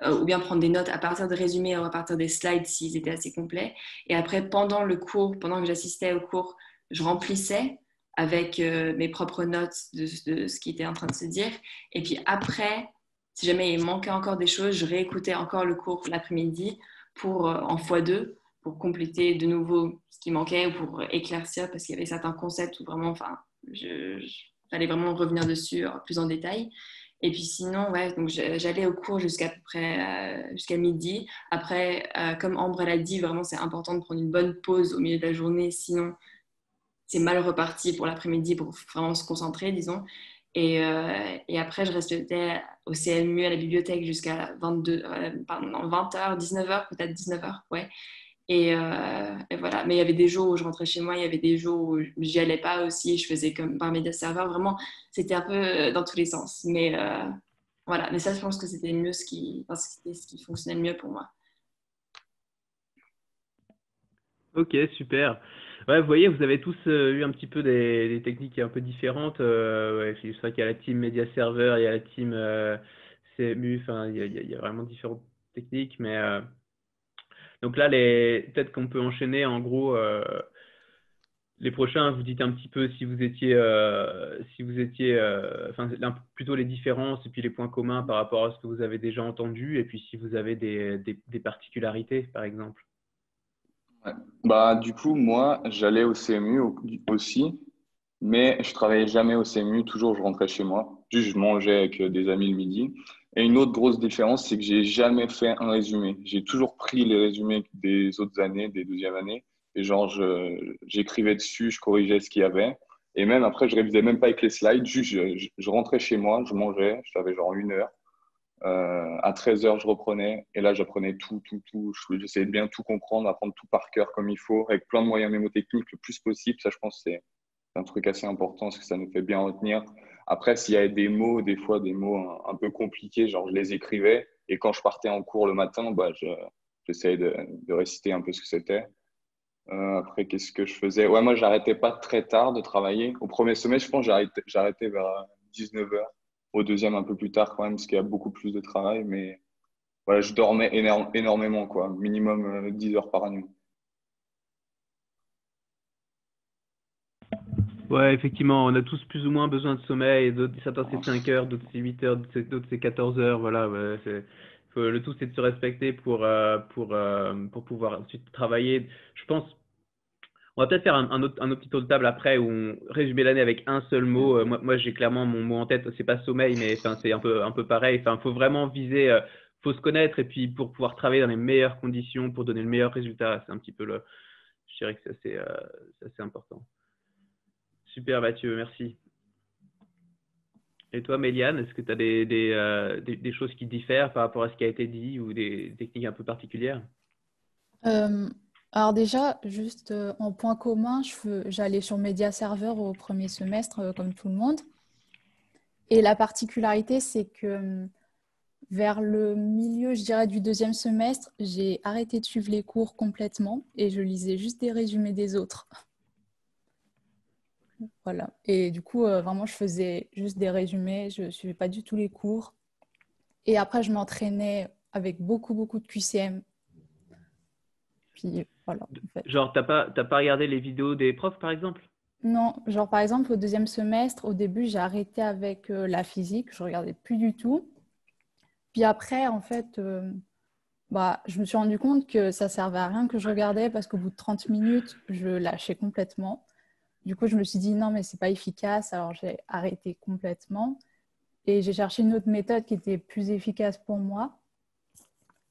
ou bien prendre des notes à partir de résumés ou à partir des slides s'ils étaient assez complets. Et après, pendant le cours, pendant que j'assistais au cours, je remplissais avec mes propres notes de ce qui était en train de se dire. Et puis après, si jamais il manquait encore des choses, je réécoutais encore le cours l'après-midi en x2 pour compléter de nouveau ce qui manquait ou pour éclaircir parce qu'il y avait certains concepts où vraiment, fallait vraiment revenir dessus plus en détail. Et puis sinon, ouais, donc j'allais au cours jusqu'à peu près jusqu'à midi. Après, comme Ambre l'a dit, vraiment c'est important de prendre une bonne pause au milieu de la journée, sinon c'est mal reparti pour l'après-midi pour vraiment se concentrer, disons. Et après, je restais au CMU, à la bibliothèque jusqu'à 20h, 19h, peut-être 19h, ouais. Et voilà. Mais il y avait des jours où je rentrais chez moi, il y avait des jours où j'y allais pas aussi, je faisais comme par Media Server. Vraiment, c'était un peu dans tous les sens. Mais voilà. Mais ça, je pense que c'était mieux c'était ce qui fonctionnait le mieux pour moi. Ok, super. Ouais, vous voyez, vous avez tous eu un petit peu des techniques un peu différentes. Ouais, c'est vrai qu'il y a la team Media Server, il y a la team CMU, enfin, il y a vraiment différentes techniques. Mais donc là, peut-être qu'on peut enchaîner en gros les prochains. Vous dites un petit peu enfin, plutôt les différences et puis les points communs par rapport à ce que vous avez déjà entendu et puis si vous avez des particularités, par exemple. Bah, du coup, moi, j'allais au CMU aussi, mais je travaillais jamais au CMU. Toujours, je rentrais chez moi. Juste, je mangeais avec des amis le midi. Et une autre grosse différence, c'est que j'ai jamais fait un résumé. J'ai toujours pris les résumés des autres années, des deuxièmes années. Et genre, j'écrivais dessus, je corrigeais ce qu'il y avait. Et même après, je révisais même pas avec les slides. Juste, je rentrais chez moi, je mangeais. J'avais genre 1 heure. À 13 heures, je reprenais. Et là, j'apprenais tout, tout, tout. J'essayais de bien tout comprendre, apprendre tout par cœur comme il faut, avec plein de moyens mémotechniques le plus possible. Ça, je pense, c'est un truc assez important parce que ça nous fait bien retenir. Après, s'il y avait des mots, des fois, des mots un peu compliqués, genre je les écrivais. Et quand je partais en cours le matin, bah, j'essayais de réciter un peu ce que c'était. Après, qu'est-ce que je faisais? Ouais, moi, j'arrêtais pas très tard de travailler. Au premier semestre, je pense que j'arrêtais vers 19 heures. Au deuxième, un peu plus tard quand même, parce qu'il y a beaucoup plus de travail. Mais voilà, je dormais énormément, quoi. Minimum 10 heures par nuit. Ouais, effectivement, on a tous plus ou moins besoin de sommeil. Certains c'est 5 heures, d'autres c'est 8 heures, d'autres c'est 14 heures. Voilà, ouais, le tout c'est de se respecter pour pouvoir ensuite travailler. Je pense, on va peut-être faire un autre petit tour de table après où on résume l'année avec un seul mot. Moi j'ai clairement mon mot en tête, c'est pas sommeil, mais enfin, c'est un peu pareil. Enfin, faut vraiment viser, faut se connaître et puis pour pouvoir travailler dans les meilleures conditions, pour donner le meilleur résultat. C'est un petit peu je dirais que c'est assez important. Super Mathieu, merci. Et toi, Méliane, est-ce que tu as des choses qui diffèrent par rapport à ce qui a été dit ou des techniques un peu particulières? Alors déjà, juste en point commun, j'allais sur Media Server au premier semestre, comme tout le monde. Et la particularité, c'est que vers le milieu, je dirais, du deuxième semestre, j'ai arrêté de suivre les cours complètement et je lisais juste des résumés des autres. Voilà. Et du coup, vraiment, je faisais juste des résumés, je ne suivais pas du tout les cours. Et après, je m'entraînais avec beaucoup, beaucoup de QCM. Puis voilà, en fait. Genre, t'as pas regardé les vidéos des profs, par exemple? Non, genre par exemple, au deuxième semestre, au début, j'ai arrêté avec la physique, je ne regardais plus du tout. Puis après, en fait, je me suis rendu compte que ça ne servait à rien que je regardais parce qu'au bout de 30 minutes, je lâchais complètement. Du coup, je me suis dit non, mais c'est pas efficace, alors j'ai arrêté complètement. Et j'ai cherché une autre méthode qui était plus efficace pour moi.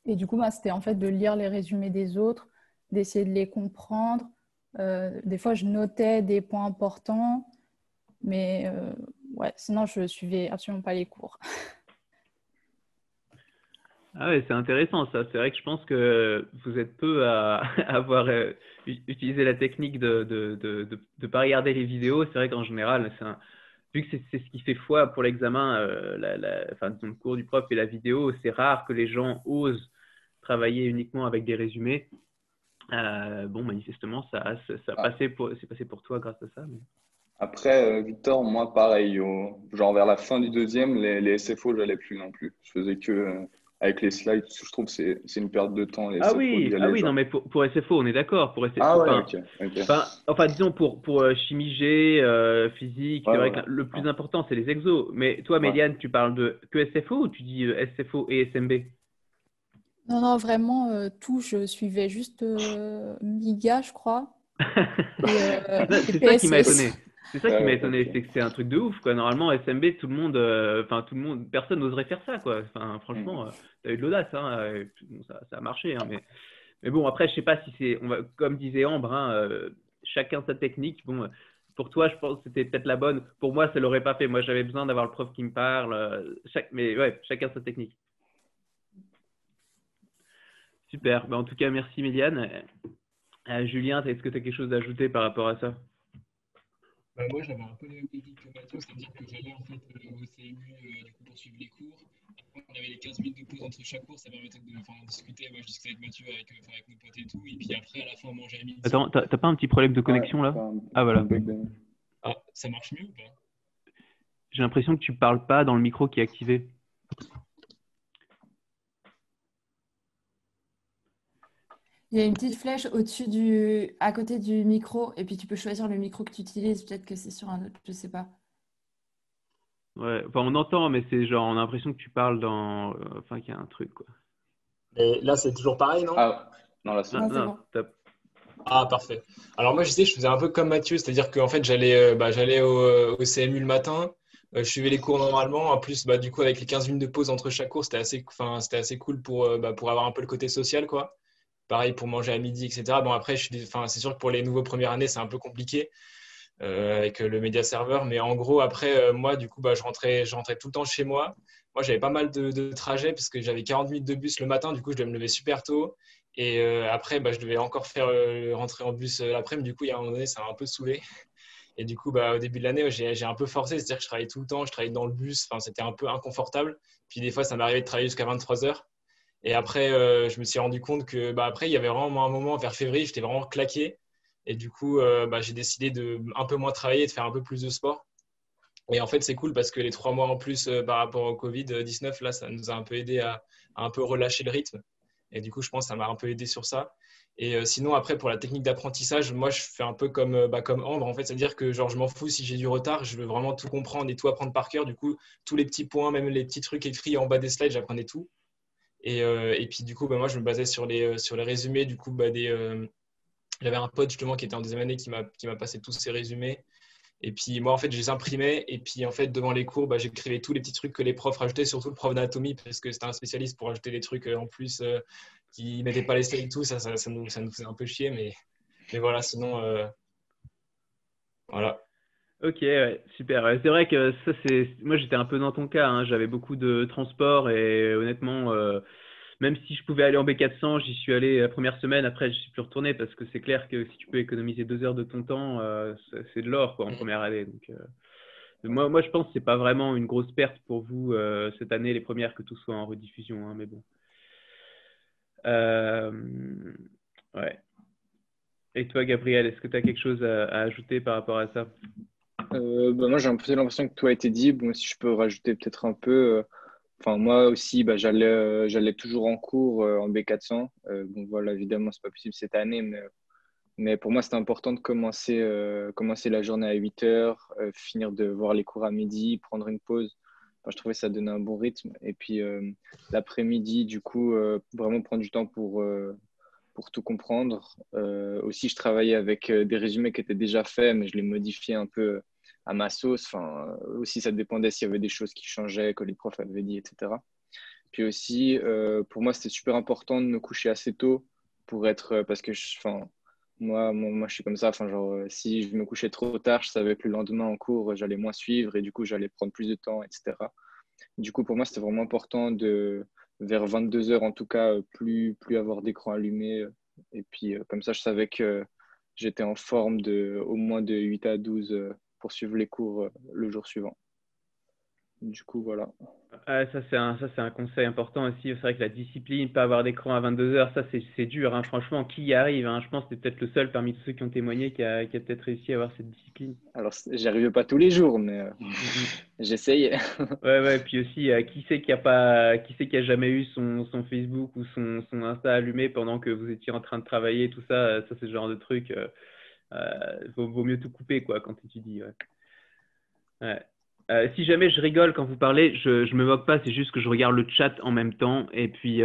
Et du coup, c'était en fait de lire les résumés des autres, d'essayer de les comprendre. Des fois, je notais des points importants, mais ouais, sinon, je ne suivais absolument pas les cours. Ah ouais, c'est intéressant ça. C'est vrai que je pense que vous êtes peu à avoir utilisé la technique de pas regarder les vidéos. C'est vrai qu'en général, vu que c'est ce qui fait foi pour l'examen, enfin, disons, le cours du prof et la vidéo, c'est rare que les gens osent travailler uniquement avec des résumés. Bon, manifestement, c'est passé pour toi grâce à ça. Mais... Après, Victor, moi, pareil. Genre vers la fin du deuxième, les SFO, j'allais plus non plus. Je faisais que avec les slides. Je trouve que c'est une perte de temps, les SFO, d'y aller, oui, genre. non, mais pour SFO, on est d'accord. Pour SFO, Ah ouais, ok. enfin, disons pour chimie G, physique, c'est vrai que le plus important, c'est les exos. Mais toi, Méliane, tu parles de que SFO ou tu dis SFO et SMB? Non, vraiment, tout. Je suivais juste MIGA, je crois. C'est ça qui m'a étonné. C'est ça qui m'a étonné, ok. c'est que c'est un truc de ouf, quoi. Normalement, SMB, tout le monde, personne n'oserait faire ça, quoi. Enfin, franchement, t'as eu de l'audace, hein. Et puis, bon, ça a marché, hein, mais bon, après, je sais pas si comme disait Ambre, hein, chacun sa technique. Bon, pour toi, je pense que c'était peut-être la bonne. Pour moi, ça l'aurait pas fait. Moi, j'avais besoin d'avoir le prof qui me parle. Mais ouais, chacun sa technique. Super. En tout cas, merci, Méliane. Julien, est-ce que tu as quelque chose à ajouter par rapport à ça? Moi, j'avais un peu les mêmes techniques que Mathieu, c'est-à-dire que j'allais en fait au CMU du coup, pour suivre les cours. Après, on avait les 15 minutes de pause entre chaque cours, ça permettait de discuter. Moi, je discutais avec Mathieu, avec nos potes et tout. Et puis après, à la fin, on mangeait à midi. Attends, t'as pas un petit problème de connexion là? Ah, voilà. Ah, ça marche mieux ou pas? J'ai l'impression que tu parles pas dans le micro qui est activé. Il y a une petite flèche à côté du micro, et puis tu peux choisir le micro que tu utilises. Peut-être que c'est sur un autre, je sais pas. Ouais, enfin, on entend, mais c'est genre, on a l'impression que tu parles qu'il y a un truc, quoi. Mais là, c'est toujours pareil, non? Ah, non, là, c'est bon. Top. Ah, parfait. Alors moi, je sais, je faisais un peu comme Mathieu, c'est-à-dire qu'en fait, j'allais au CMU le matin, je suivais les cours normalement. En plus, du coup, avec les 15 minutes de pause entre chaque cours, c'était assez cool pour avoir un peu le côté social, quoi. Pareil pour manger à midi, etc. Bon, après, c'est sûr que pour les nouveaux premières années, c'est un peu compliqué avec le média serveur. Mais en gros, après, moi, du coup, je rentrais tout le temps chez moi. Moi, j'avais pas mal de trajets parce que j'avais 40 minutes de bus le matin. Du coup, je devais me lever super tôt. Et après, je devais encore faire rentrer en bus l'après-midi. Du coup, il y a un moment donné, ça m'a un peu saoulé. Et du coup, au début de l'année, ouais, j'ai un peu forcé. C'est-à-dire que je travaillais tout le temps, je travaillais dans le bus. Enfin, c'était un peu inconfortable. Puis des fois, ça m'arrivait de travailler jusqu'à 23 heures. Et après, je me suis rendu compte que après, il y avait vraiment un moment vers février, j'étais vraiment claqué. Et du coup, j'ai décidé de un peu moins travailler et de faire un peu plus de sport. Et en fait, c'est cool parce que les 3 mois en plus par rapport au Covid-19, là, ça nous a un peu aidé à un peu relâcher le rythme. Et du coup, je pense que ça m'a un peu aidé sur ça. Et sinon, après, pour la technique d'apprentissage, moi, je fais un peu comme Ambre, en fait. C'est-à-dire que genre, je m'en fous si j'ai du retard, je veux vraiment tout comprendre et tout apprendre par cœur. Du coup, tous les petits points, même les petits trucs écrits en bas des slides, j'apprenais tout. Et puis, du coup, moi, je me basais sur les résumés. Du coup, j'avais un pote justement qui était en deuxième année qui m'a passé tous ces résumés. Et puis, moi, en fait, je les imprimais. Et puis, en fait, devant les cours, j'écrivais tous les petits trucs que les profs rajoutaient, surtout le prof d'anatomie, parce que c'était un spécialiste pour rajouter des trucs en plus qui ne mettaient pas les slides et tout. Ça nous faisait un peu chier. Mais voilà, sinon, voilà. Ok, ouais, super. Ouais, c'est vrai que ça, moi, j'étais un peu dans ton cas, hein. J'avais beaucoup de transport et honnêtement, même si je pouvais aller en B400, j'y suis allé la première semaine. Après, je suis plus retourné parce que c'est clair que si tu peux économiser 2 heures de ton temps, c'est de l'or, quoi, en première année. Donc, moi, je pense que c'est pas vraiment une grosse perte pour vous cette année, les premières, que tout soit en rediffusion, hein, mais bon. Euh, ouais. Et toi, Gabriel, est-ce que tu as quelque chose à ajouter par rapport à ça? Moi, j'ai un peu l'impression que tout a été dit. Bon, si je peux rajouter peut-être un peu. Enfin, moi aussi, j'allais toujours en cours en B400. Bon, voilà, évidemment, c'est pas possible cette année, mais pour moi, c'était important de commencer la journée à 8 heures, finir de voir les cours à midi, prendre une pause. Enfin, je trouvais que ça donnait un bon rythme. Et puis, l'après-midi, du coup, vraiment prendre du temps pour tout comprendre. Aussi, je travaillais avec des résumés qui étaient déjà faits, mais je les modifiais un peu à ma sauce. Enfin, aussi, ça dépendait s'il y avait des choses qui changeaient, que les profs avaient dit, etc. Puis aussi, pour moi, c'était super important de me coucher assez tôt pour être, parce que enfin, moi, je suis comme ça. Enfin, genre, si je me couchais trop tard, je savais que le lendemain en cours, j'allais moins suivre et du coup, j'allais prendre plus de temps, etc. Du coup, pour moi, c'était vraiment important vers 22 heures en tout cas, plus avoir d'écran allumé. Et puis, comme ça, je savais que j'étais en forme au moins de 8 à 12 pour suivre les cours le jour suivant. Du coup, voilà. Ça, c'est un conseil important aussi. C'est vrai que la discipline, pas avoir d'écran à 22 heures, ça, c'est dur, hein. Franchement, qui y arrive, hein? Je pense que tu es peut-être le seul parmi tous ceux qui ont témoigné qui a peut-être réussi à avoir cette discipline. Alors, j'y arrivais pas tous les jours, mais j'essayais. Ouais, ouais. Puis aussi, qui c'est qui a jamais eu son Facebook ou son Insta allumé pendant que vous étiez en train de travailler, tout ça, ça, c'est le genre de truc. Vaut mieux tout couper, quoi, quand tu étudies. Ouais. Ouais. Si jamais je rigole quand vous parlez, je me moque pas, c'est juste que je regarde le chat en même temps et puis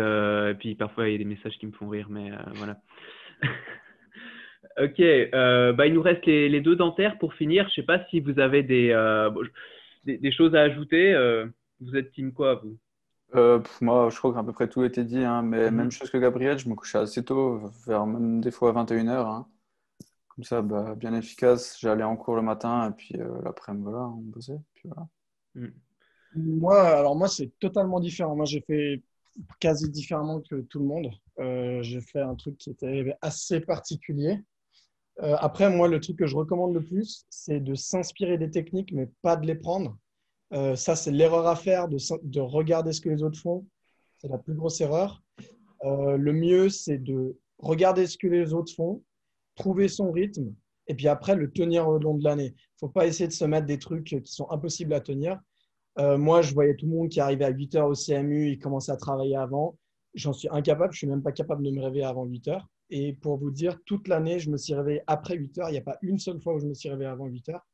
parfois il y a des messages qui me font rire, mais voilà. Ok, il nous reste les deux dentaires pour finir. Je sais pas si vous avez des choses à ajouter. Vous êtes team quoi, vous? Moi, je crois qu'à peu près tout a été dit, hein, mais même chose que Gabriel, je me couchais assez tôt, vers même des fois 21 heures, hein. Comme ça, bien efficace. J'allais en cours le matin et puis l'après-midi, voilà, on bossait. Puis voilà. Mm. Moi, c'est totalement différent. Moi, j'ai fait quasi différemment que tout le monde. J'ai fait un truc qui était assez particulier. Après, moi, le truc que je recommande le plus, c'est de s'inspirer des techniques, mais pas de les prendre. Ça, c'est l'erreur à faire, de regarder ce que les autres font. C'est la plus grosse erreur. Le mieux, c'est de regarder ce que les autres font, trouver son rythme, et puis après, le tenir au long de l'année. Il ne faut pas essayer de se mettre des trucs qui sont impossibles à tenir. Moi, je voyais tout le monde qui arrivait à 8 heures au CMU, il commençait à travailler avant. J'en suis incapable, je ne suis même pas capable de me réveiller avant 8 heures. Et pour vous dire, toute l'année, je me suis réveillé après 8 heures. Il n'y a pas une seule fois où je me suis réveillé avant 8 heures.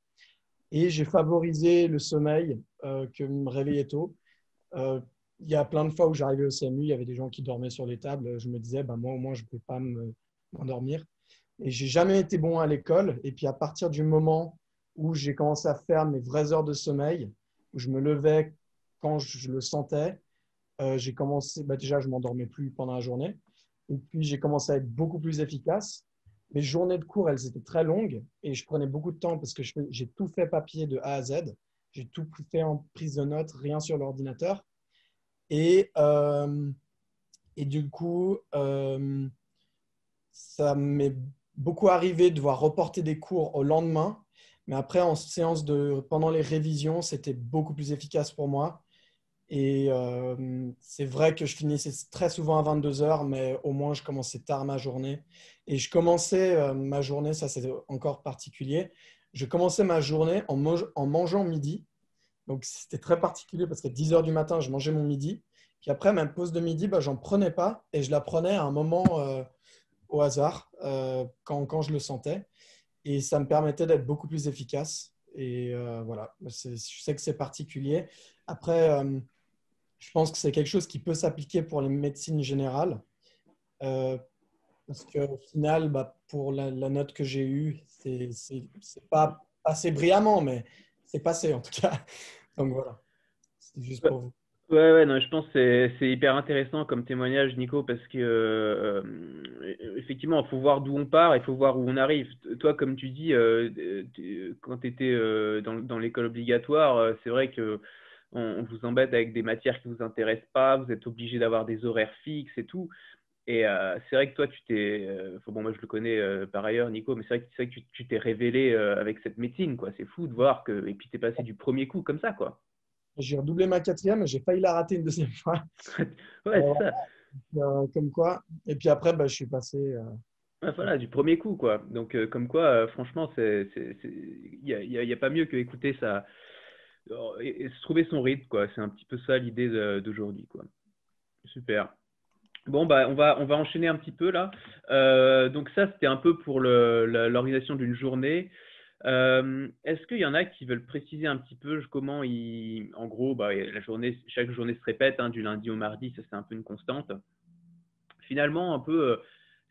Et j'ai favorisé le sommeil que me réveiller tôt. Il y a plein de fois où j'arrivais au CMU, il y avait des gens qui dormaient sur les tables. Je me disais, moi au moins, je ne peux pas m'endormir. Et j'ai jamais été bon à l'école. Et puis à partir du moment où j'ai commencé à faire mes vraies heures de sommeil, où je me levais quand je le sentais, j'ai commencé, déjà, je m'endormais plus pendant la journée. Et puis, j'ai commencé à être beaucoup plus efficace. Mes journées de cours, elles étaient très longues et je prenais beaucoup de temps parce que j'ai tout fait papier de A à Z. J'ai tout fait en prise de notes, rien sur l'ordinateur. Et, euh, et du coup, ça m'est beaucoup arrivé de devoir reporter des cours au lendemain. Mais après, pendant les révisions, c'était beaucoup plus efficace pour moi. Et c'est vrai que je finissais très souvent à 22 heures, mais au moins je commençais tard ma journée. Et je commençais ma journée, ça c'est encore particulier, je commençais ma journée en mangeant midi. Donc c'était très particulier parce qu'à 10 heures du matin, je mangeais mon midi. Puis après, ma pause de midi, j'en prenais pas et je la prenais à un moment au hasard quand je le sentais. Et ça me permettait d'être beaucoup plus efficace. Et voilà, je sais que c'est particulier. Après, je pense que c'est quelque chose qui peut s'appliquer pour les médecines générales. Euh, Parce qu'au final, pour la note que j'ai eue, c'est pas passé brillamment, mais c'est passé en tout cas. Donc voilà, c'est juste Ouais, pour vous. ouais, non, je pense que c'est hyper intéressant comme témoignage, Nico, parce que effectivement, il faut voir d'où on part, il faut voir où on arrive. Toi, comme tu dis, quand tu étais dans l'école obligatoire, c'est vrai que on vous embête avec des matières qui vous intéressent pas, vous êtes obligé d'avoir des horaires fixes et tout. Et c'est vrai que toi, tu t'es, enfin, bon, moi je le connais par ailleurs, Nico, mais c'est vrai que tu t'es révélé avec cette médecine, quoi. C'est fou de voir que, et puis t'es passé du premier coup comme ça, quoi. J'ai redoublé ma quatrième et j'ai failli la rater une deuxième fois. Ouais, c'est ça. Comme quoi. Et puis après, je suis passé. Ouais, voilà, du premier coup, quoi. Donc, comme quoi, franchement, il y a pas mieux que écouter ça et se trouver son rythme, quoi. C'est un petit peu ça l'idée d'aujourd'hui, quoi. Super. Bon, on va enchaîner un petit peu là. Donc ça, c'était un peu pour l'organisation d'une journée. Est-ce qu'il y en a qui veulent préciser un petit peu comment en gros, chaque journée se répète, hein, du lundi au mardi, ça c'est un peu une constante. Finalement, un peu,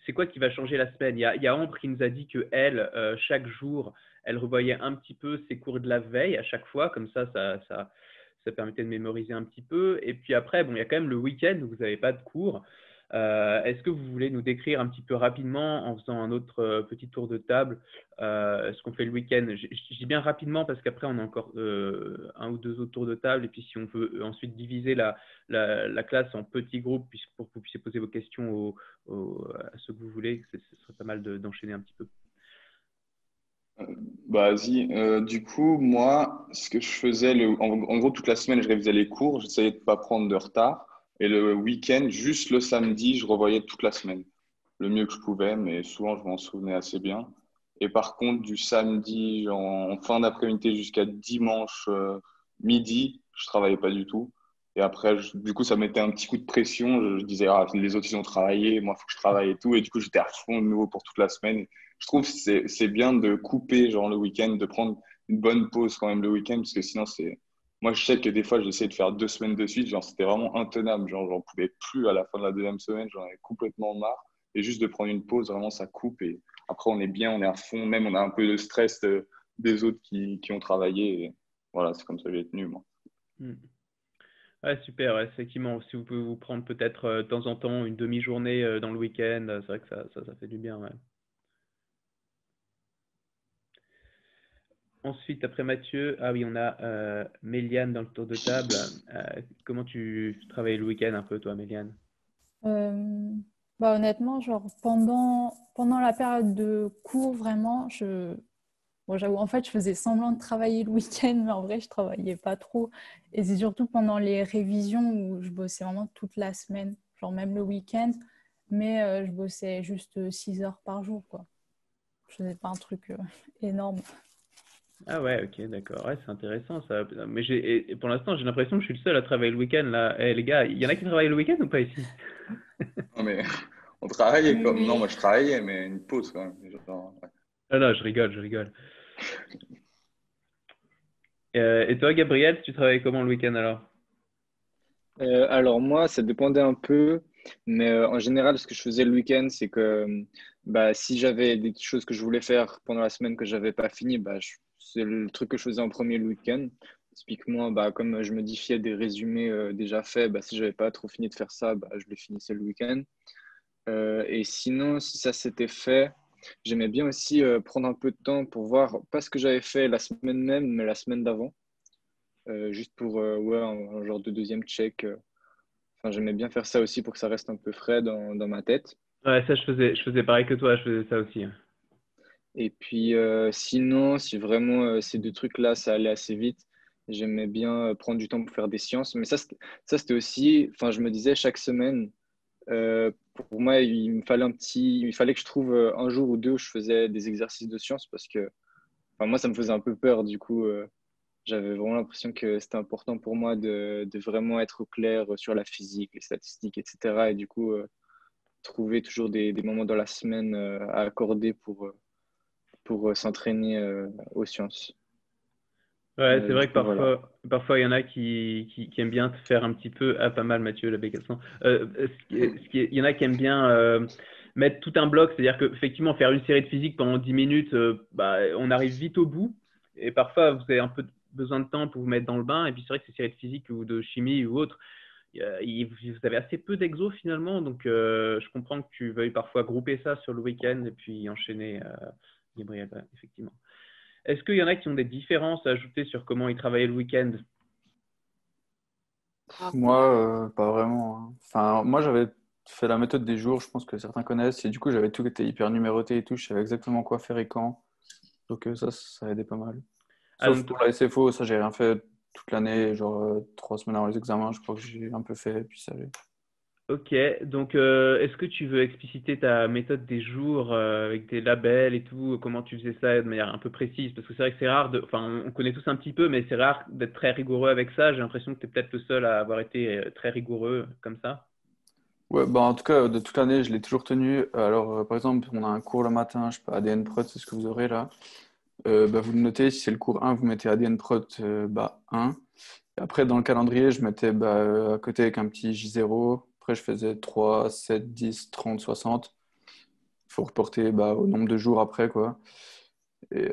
c'est quoi qui va changer la semaine? Il y a Ambre qui nous a dit que elle, chaque jour, elle revoyait un petit peu ses cours de la veille à chaque fois, comme ça permettait de mémoriser un petit peu. Et puis après, bon, il y a quand même le week-end où vous n'avez pas de cours. Est-ce que vous voulez nous décrire un petit peu rapidement, en faisant un autre petit tour de table, ce qu'on fait le week-end? Je dis bien rapidement parce qu'après, on a encore un ou deux autres tours de table. Et puis, si on veut ensuite diviser la classe en petits groupes pour que vous puissiez poser vos questions à ceux que vous voulez, ce serait pas mal d'enchaîner un petit peu. Bah, vas-y. Du coup, moi, ce que je faisais, en gros, toute la semaine, je révisais les cours, j'essayais de pas prendre de retard. Et le week-end, juste le samedi, je revoyais toute la semaine. Le mieux que je pouvais, mais souvent, je m'en souvenais assez bien. Et par contre, du samedi, genre, en fin d'après-midi jusqu'à dimanche midi, je travaillais pas du tout. Et après, du coup, ça mettait un petit coup de pression. Je disais, ah, les autres, ils ont travaillé, moi, il faut que je travaille et tout. Et du coup, j'étais à fond de nouveau pour toute la semaine. Je trouve que c'est bien de couper genre le week-end, de prendre une bonne pause quand même le week-end, parce que sinon c'est. Moi, je sais que des fois, j'essayais de faire 2 semaines de suite, genre c'était vraiment intenable, genre j'en pouvais plus à la fin de la deuxième semaine, j'en avais complètement marre. Et juste de prendre une pause, vraiment ça coupe et après on est bien, on est à fond, même on a un peu de stress des autres qui ont travaillé. Et voilà, c'est comme ça que j'ai tenu moi. Hmm. Ouais, super, ouais, effectivement. Si vous pouvez vous prendre peut-être de temps en temps une demi-journée dans le week-end, c'est vrai que ça fait du bien, ouais. Ensuite, après Mathieu, ah oui, on a Méliane dans le tour de table. Comment tu travailles le week-end un peu, toi, Méliane? Euh, honnêtement, genre pendant la période de cours, vraiment, bon, j'avoue, en fait, je faisais semblant de travailler le week-end, mais en vrai, je travaillais pas trop. Et c'est surtout pendant les révisions où je bossais vraiment toute la semaine, genre même le week-end, mais je bossais juste 6 heures par jour, quoi. Je faisais pas un truc énorme. Ah ouais, ok, d'accord. Ouais, c'est intéressant ça. Mais et pour l'instant, j'ai l'impression que je suis le seul à travailler le week-end là. Eh, les gars, il y en a qui travaillent le week-end ou pas ici? Non mais on travaillait Oui, comme. Non, oui. moi je travaillais, mais une pause quand même. Genre, ouais. Ah non, je rigole, je rigole. Et toi, Gabriel, tu travailles comment le week-end alors? Alors moi, ça dépendait un peu. Mais en général, ce que je faisais le week-end, c'est que si j'avais des choses que je voulais faire pendant la semaine que je n'avais pas fini, c'est le truc que je faisais en premier le week-end. Typiquement, comme je modifiais des résumés déjà faits, si je n'avais pas trop fini de faire ça, je le finissais le week-end. Et sinon, si ça s'était fait, j'aimais bien aussi prendre un peu de temps pour voir, pas ce que j'avais fait la semaine même, mais la semaine d'avant, juste pour un genre de deuxième check. Enfin, j'aimais bien faire ça aussi pour que ça reste un peu frais dans ma tête. Ouais, ça, je faisais pareil que toi, je faisais ça aussi. Et puis, sinon, si vraiment ces deux trucs-là, ça allait assez vite, j'aimais bien prendre du temps pour faire des sciences. Mais ça, c'était aussi, enfin, je me disais chaque semaine, pour moi, il fallait que je trouve un jour ou deux où je faisais des exercices de sciences parce que, enfin, moi, ça me faisait un peu peur. Du coup, j'avais vraiment l'impression que c'était important pour moi de vraiment être au clair sur la physique, les statistiques, etc. Et du coup, trouver toujours des moments dans la semaine à accorder pour s'entraîner aux sciences. Ouais, c'est vrai Du que coup, voilà. parfois il y en a qui aiment bien te faire un petit peu, pas mal Mathieu, la bécasson. Il y en a qui aiment bien mettre tout un bloc, c'est-à-dire qu'effectivement faire une série de physique pendant 10 minutes, on arrive vite au bout. Et parfois vous avez un peu besoin de temps pour vous mettre dans le bain. Et puis c'est vrai que ces séries de physique ou de chimie ou autre, vous avez assez peu d'exos finalement. Donc je comprends que tu veuilles parfois grouper ça sur le week-end et puis enchaîner, Gabriel, effectivement. Est-ce qu'il y en a qui ont des différences à ajouter sur comment ils travaillaient le week-end? Moi, pas vraiment, hein. Enfin, moi, j'avais fait la méthode des jours, je pense que certains connaissent, et du coup, j'avais tout qui était hyper numéroté et tout, je savais exactement quoi faire et quand. Donc ça aidait pas mal. Ah, Sauf donc, pour la SFO, ça, j'ai rien fait toute l'année, genre 3 semaines avant les examens, je crois que j'ai un peu fait, puis ça allait. ok, donc est-ce que tu veux expliciter ta méthode des jours avec des labels et tout, comment tu faisais ça de manière un peu précise? Parce que c'est vrai que c'est rare, enfin on connaît tous un petit peu, mais c'est rare d'être très rigoureux avec ça. J'ai l'impression que tu es peut-être le seul à avoir été très rigoureux comme ça. Ouais, en tout cas, de toute l'année, je l'ai toujours tenu. Alors, par exemple, on a un cours le matin, je sais pas, ADN Prot, c'est ce que vous aurez là. Vous le notez, si c'est le cours 1, vous mettez ADN Prot 1. Et après, dans le calendrier, je mettais à côté avec un petit J0. Après, je faisais 3, 7, 10, 30, 60. Il faut reporter au nombre de jours après, quoi. Et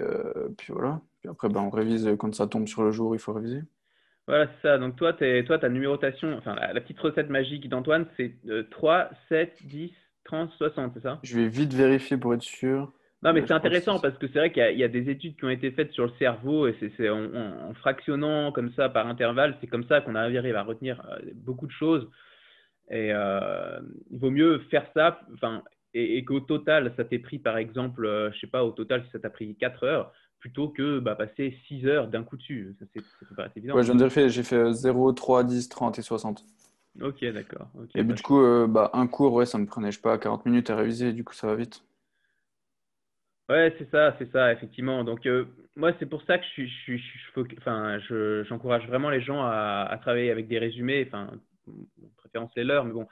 puis voilà. Puis après, on révise quand ça tombe sur le jour, il faut réviser. Voilà, c'est ça. Donc toi, ta numérotation, enfin la petite recette magique d'Antoine, c'est 3, 7, 10, 30, 60, c'est ça? Je vais vite vérifier pour être sûr. Non, mais Je c'est crois que c'est intéressant ça. parce que c'est vrai qu'il y a des études qui ont été faites sur le cerveau et c'est en fractionnant comme ça par intervalle, c'est comme ça qu'on arrive à retenir beaucoup de choses. Et il vaut mieux faire ça, enfin, et qu'au total, ça t'ait pris par exemple, je sais pas, au total, si ça t'a pris 4 heures, plutôt que passer 6 heures d'un coup dessus. Ça peut paraître évident, Ouais, je viens mais de vérifier, j'ai fait 0, 3, 10, 30 et 60. ok, d'accord. Ok, Et du coup, un cours, ouais, ça me prenait, je sais pas, 40 minutes à réviser, du coup, ça va vite. ouais, c'est ça, effectivement. Donc, moi, c'est pour ça que enfin, j'encourage vraiment les gens à travailler avec des résumés, enfin, de préférence les leurs, mais bon.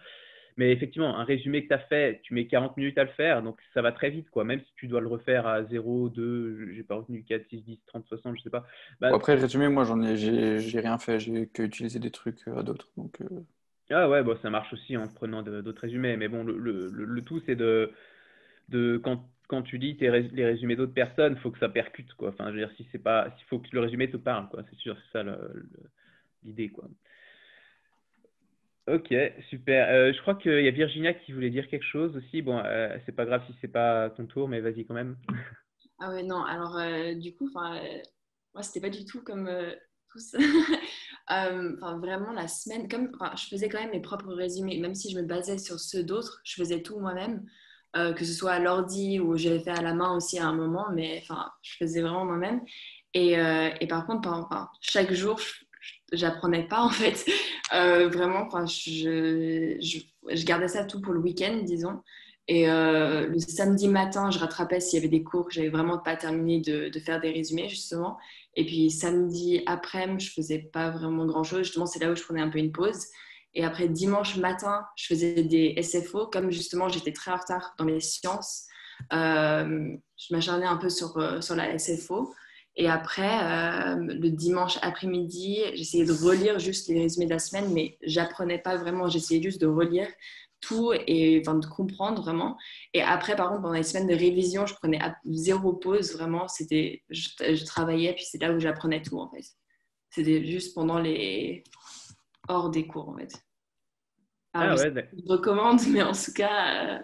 Mais effectivement, un résumé que tu as fait, tu mets 40 minutes à le faire, donc ça va très vite, quoi. Même si tu dois le refaire à 0, 2, j'ai pas retenu 4, 6, 10, 30, 60, je sais pas. Bon, Bah, après, résumé, moi, j'ai rien fait, j'ai que utilisé des trucs à d'autres. Donc, ah ouais, bon, ça marche aussi en prenant d'autres résumés. Mais bon, le tout, c'est quand tu lis les résumés d'autres personnes, il faut que ça percute, quoi. Enfin, je veux dire, si c'est pas, s'il faut que le résumé te parle, quoi. C'est sûr, c'est ça l'idée, quoi. Ok, super. Je crois qu'il y a Virginia qui voulait dire quelque chose aussi. Bon, c'est pas grave si c'est pas ton tour, mais vas-y quand même. Ah ouais, non, alors du coup, moi, c'était pas du tout comme tous. Vraiment, la semaine, je faisais quand même mes propres résumés, même si je me basais sur ceux d'autres, je faisais tout moi-même, que ce soit à l'ordi ou j'avais fait à la main aussi à un moment, mais je faisais vraiment moi-même. Et par contre, chaque jour, j'apprenais pas en fait. Vraiment, je gardais ça tout pour le week-end, disons. Et le samedi matin, je rattrapais s'il y avait des cours que j'avais vraiment pas terminé de faire des résumés, justement. Et puis samedi après-midi, je faisais pas vraiment grand-chose. Justement, c'est là où je prenais un peu une pause. Et après, dimanche matin, je faisais des SFO. Comme justement, j'étais très en retard dans les sciences, je m'acharnais un peu sur la SFO. Et après, le dimanche après-midi, j'essayais de relire juste les résumés de la semaine, mais j'apprenais pas vraiment. J'essayais juste de relire tout et enfin, de comprendre vraiment. Et après, par contre, pendant les semaines de révision, je prenais zéro pause. Vraiment, je travaillais, puis c'est là où j'apprenais tout, en fait. C'était juste pendant les hors des cours, en fait. Alors, Ah je, ouais, je recommande, mais en tout cas,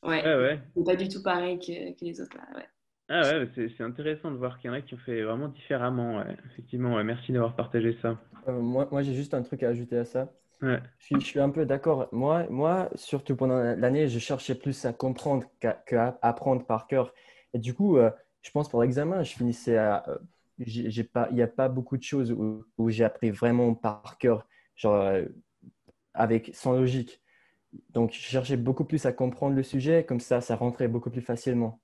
ouais, ouais, ouais. c'est pas du tout pareil que les autres, là, ouais. Ah ouais, c'est intéressant de voir qu'il y en a qui ont fait vraiment différemment. Ouais. Effectivement, ouais. Merci d'avoir partagé ça. Moi, j'ai juste un truc à ajouter à ça. Ouais. Je suis un peu d'accord. Moi, surtout pendant l'année, je cherchais plus à comprendre qu'à apprendre par cœur. Et du coup, je pense pour l'examen, je finissais à. J'ai pas, il n'y a pas beaucoup de choses où j'ai appris vraiment par cœur, genre sans logique. Donc, je cherchais beaucoup plus à comprendre le sujet, comme ça rentrait beaucoup plus facilement.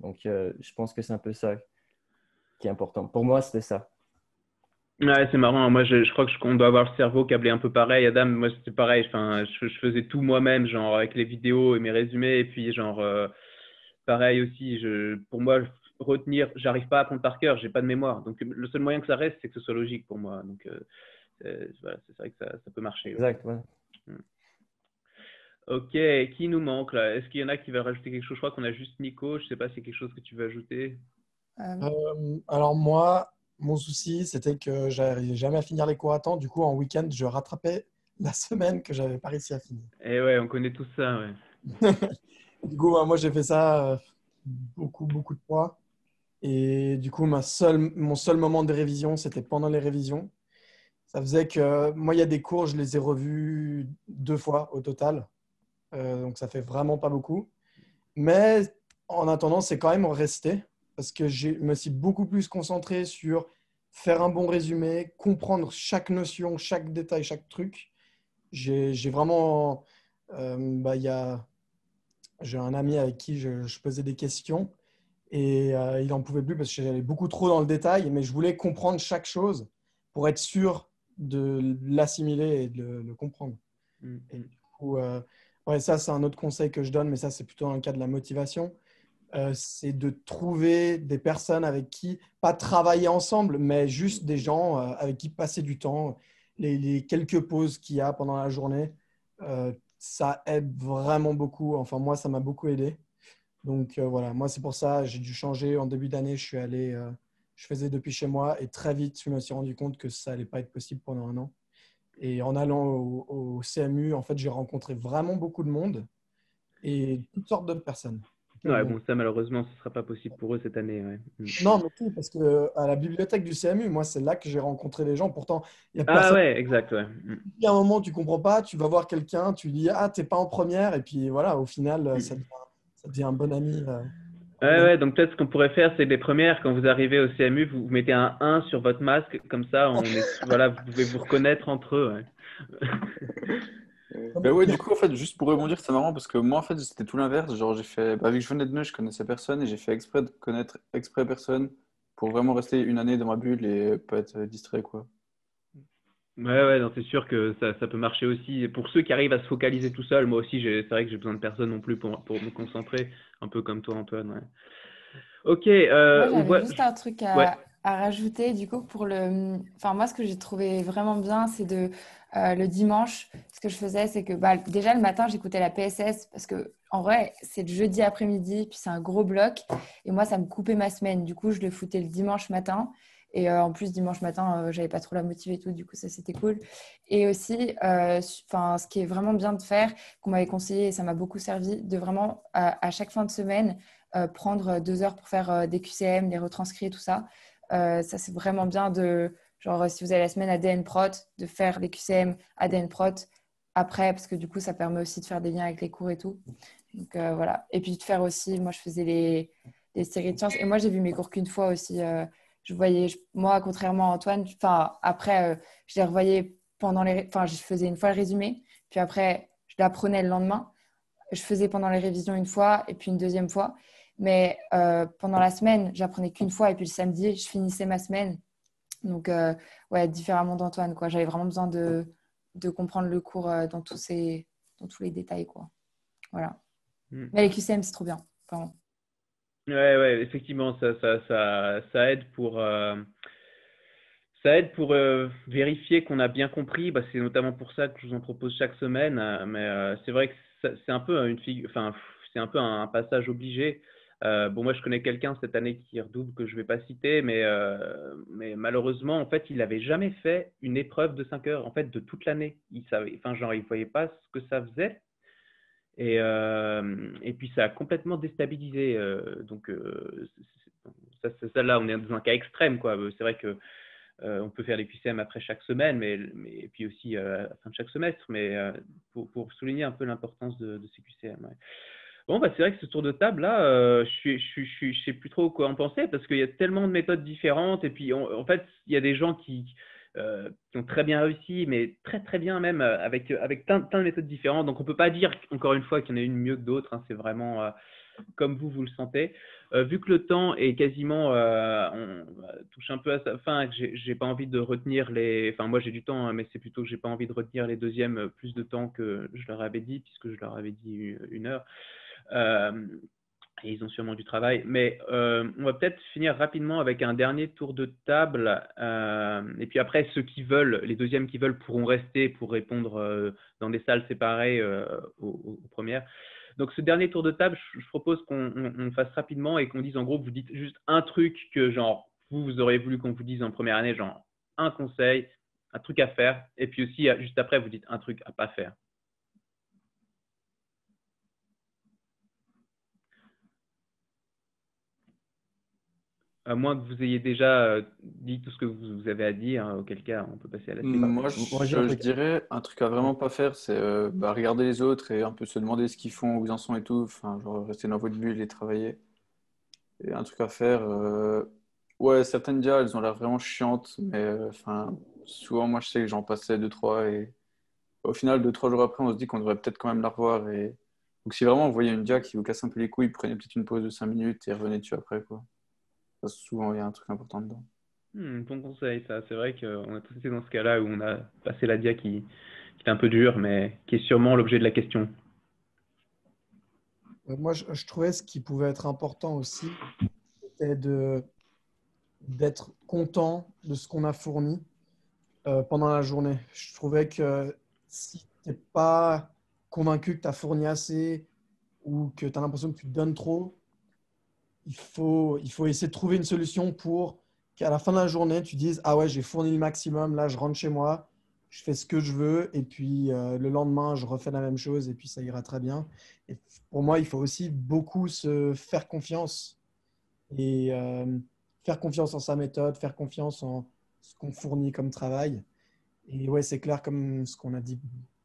Donc, je pense que c'est un peu ça qui est important. Pour moi, c'était ça. Ouais, c'est marrant. Moi, je crois qu'on doit avoir le cerveau câblé un peu pareil. Adam, moi, c'était pareil. Enfin, je faisais tout moi-même, genre avec les vidéos et mes résumés. Et puis, genre, pareil aussi, pour moi, retenir, j'arrive pas à apprendre par cœur, j'ai pas de mémoire. Donc, le seul moyen que ça reste, c'est que ce soit logique pour moi. Donc, voilà, c'est vrai que ça peut marcher. Ouais. Exact, ouais. Ok, qui nous manque là? Est-ce qu'il y en a qui veulent rajouter quelque chose? Je crois qu'on a juste Nico. Je sais pas si c'est quelque chose que tu veux ajouter. Alors moi, mon souci, c'était que j'arrivais jamais à finir les cours à temps. Du coup, en week-end, je rattrapais la semaine que j'avais pas réussi à finir. Eh ouais, on connaît tout ça, ouais. Du coup, moi, j'ai fait ça beaucoup de fois. Et du coup, mon seul moment de révision, c'était pendant les révisions. Ça faisait que moi, il y a des cours, je les ai revus 2 fois au total. Donc, ça fait vraiment pas beaucoup. Mais en attendant, c'est quand même resté parce que je me suis beaucoup plus concentré sur faire un bon résumé, comprendre chaque notion, chaque détail, chaque truc. J'ai vraiment, j'ai un ami avec qui je posais des questions et il n'en pouvait plus parce que j'allais beaucoup trop dans le détail, mais je voulais comprendre chaque chose pour être sûr de l'assimiler et de le comprendre. Et du coup, ouais, ça, c'est un autre conseil que je donne, mais ça, c'est plutôt dans le cas de la motivation. C'est de trouver des personnes avec qui, pas travailler ensemble, mais juste des gens avec qui passer du temps, les quelques pauses qu'il y a pendant la journée, ça aide vraiment beaucoup. Enfin, moi, ça m'a beaucoup aidé. Donc voilà, moi, c'est pour ça, j'ai dû changer. En début d'année, je faisais depuis chez moi et très vite, je me suis rendu compte que ça n'allait pas être possible pendant un an. Et en allant au CMU, en fait, j'ai rencontré vraiment beaucoup de monde et toutes sortes de personnes. Ouais, Donc, bon, ça, malheureusement, ce sera pas possible pour eux cette année, ouais. non, mais tout, parce que à la bibliothèque du CMU, moi, c'est là que j'ai rencontré les gens. Pourtant, il y a Ah personne. ouais, exact, ouais. Il y a un moment, tu comprends pas, tu vas voir quelqu'un, tu dis, ah, t'es pas en première, et puis voilà, au final, ça devient un bon ami. Un bon Ouais, ami. ouais, donc peut-être ce qu'on pourrait faire, c'est les premières, quand vous arrivez au CMU, vous mettez un 1 sur votre masque, comme ça, voilà, vous pouvez vous reconnaître entre eux, ouais. Mais ouais, du coup, en fait, juste pour rebondir, c'est marrant parce que moi, en fait, c'était tout l'inverse. Genre, vu que je venais de Neuch, je connaissais personne et j'ai fait exprès de connaître exprès personne pour vraiment rester une année dans ma bulle et pas être distrait, quoi. Ouais, ouais, non, c'est sûr que ça peut marcher aussi. Et pour ceux qui arrivent à se focaliser tout seul, moi aussi, c'est vrai que j'ai besoin de personne non plus pour me concentrer, un peu comme toi, Antoine, ouais. Ok, Moi, on j'avais voit. juste un truc Ouais, à rajouter, du coup, Enfin, moi, ce que j'ai trouvé vraiment bien, c'est le dimanche, ce que je faisais, c'est que bah, déjà, le matin, j'écoutais la PSS, parce que, en vrai, c'est le jeudi après-midi, puis c'est un gros bloc, et moi, ça me coupait ma semaine. Du coup, je le foutais le dimanche matin, et en plus, dimanche matin, j'avais pas trop la motive et tout, du coup, ça, c'était cool. Et aussi, enfin, ce qui est vraiment bien de faire, qu'on m'avait conseillé, et ça m'a beaucoup servi, de vraiment, à chaque fin de semaine, prendre 2 heures pour faire des QCM, des retranscrits, tout ça. Ça, c'est vraiment bien genre, si vous avez la semaine ADN Prot, de faire les QCM ADN Prot après, parce que du coup, ça permet aussi de faire des liens avec les cours et tout. Donc, voilà. Et puis de faire aussi, moi, je faisais les séries de sciences. Et moi, j'ai vu mes cours qu'une fois aussi. Moi, contrairement à Antoine, enfin, après, je les revoyais enfin, je faisais une fois le résumé, puis après, je l'apprenais le lendemain. Je faisais pendant les révisions une fois et puis une deuxième fois. Mais pendant la semaine, j'apprenais qu'une fois et puis le samedi, je finissais ma semaine. Donc, ouais, différemment d'Antoine, quoi. J'avais vraiment besoin de comprendre le cours dans tous les détails, quoi. Voilà. Mm. Mais les QCM, c'est trop bien, vraiment. Ouais, ouais, effectivement, ça aide pour Ça aide pour vérifier qu'on a bien compris. Bah, c'est notamment pour ça que je vous en propose chaque semaine. Mais c'est vrai que c'est un peu enfin, c'est un peu un passage obligé. Bon, moi, je connais quelqu'un cette année qui redouble que je vais pas citer, mais malheureusement, en fait, il n'avait jamais fait une épreuve de 5 heures, en fait, de toute l'année. Il savait, enfin, genre, il voyait pas ce que ça faisait. Et puis, ça a complètement déstabilisé. Donc, ça, là, on est dans un cas extrême, quoi. C'est vrai que on peut faire les QCM après chaque semaine, et puis aussi à la fin de chaque semestre, mais pour souligner un peu l'importance de ces QCM. Ouais. Bon, bah, c'est vrai que ce tour de table là, je sais plus trop quoi en penser parce qu'il y a tellement de méthodes différentes, et puis en fait, il y a des gens qui ont très bien réussi, mais très très bien même avec plein de méthodes différentes. Donc on peut pas dire encore une fois qu'il y en a une mieux que d'autres. Hein, c'est vraiment comme vous le sentez. Vu que le temps est quasiment, on touche un peu à sa fin, que j'ai pas envie de retenir enfin moi j'ai du temps, hein, mais c'est plutôt que j'ai pas envie de retenir les deuxièmes plus de temps que je leur avais dit, puisque je leur avais dit 1 heure. Et ils ont sûrement du travail. Mais on va peut-être finir rapidement avec un dernier tour de table. Et puis après, ceux qui veulent, les deuxièmes qui veulent, pourront rester pour répondre dans des salles séparées aux premières. Donc, ce dernier tour de table, je propose qu'on fasse rapidement et qu'on dise en gros, vous dites juste un truc que genre, vous auriez voulu qu'on vous dise en première année, genre un conseil, un truc à faire. Et puis aussi, juste après, vous dites un truc à pas faire. À moins que vous ayez déjà dit tout ce que vous avez à dire, hein, auquel cas on peut passer à la suite. Moi, j'ai un je truc. dirais un truc à vraiment pas faire, c'est regarder les autres et un peu se demander ce qu'ils font, où ils en sont et tout. Enfin, genre rester dans votre bulle et travailler. Et un truc à faire, ouais, certaines déjà, elles ont l'air vraiment chiantes, mais enfin, souvent, moi, je sais que j'en passais deux, trois, et au final, deux, trois jours après, on se dit qu'on devrait peut-être quand même la revoir. Et donc, si vraiment vous voyez une dia qui vous casse un peu les couilles, prenez peut-être une pause de 5 minutes et revenez dessus après, quoi. Parce que souvent, il y a un truc important dedans. Bon conseil, ça. C'est vrai qu'on a tous été dans ce cas-là où on a passé la dia qui est un peu dure, mais qui est sûrement l'objet de la question. Moi, je trouvais ce qui pouvait être important aussi, c'était d'être content de ce qu'on a fourni pendant la journée. Je trouvais que si tu n'es pas convaincu que tu as fourni assez ou que tu as l'impression que tu te donnes trop, il faut essayer de trouver une solution pour qu'à la fin de la journée, tu dises « Ah ouais, j'ai fourni le maximum, là, je rentre chez moi, je fais ce que je veux, et puis le lendemain, je refais la même chose, et puis ça ira très bien. » Et pour moi, il faut aussi beaucoup se faire confiance et faire confiance en sa méthode, faire confiance en ce qu'on fournit comme travail. Et ouais, c'est clair, comme ce qu'on a dit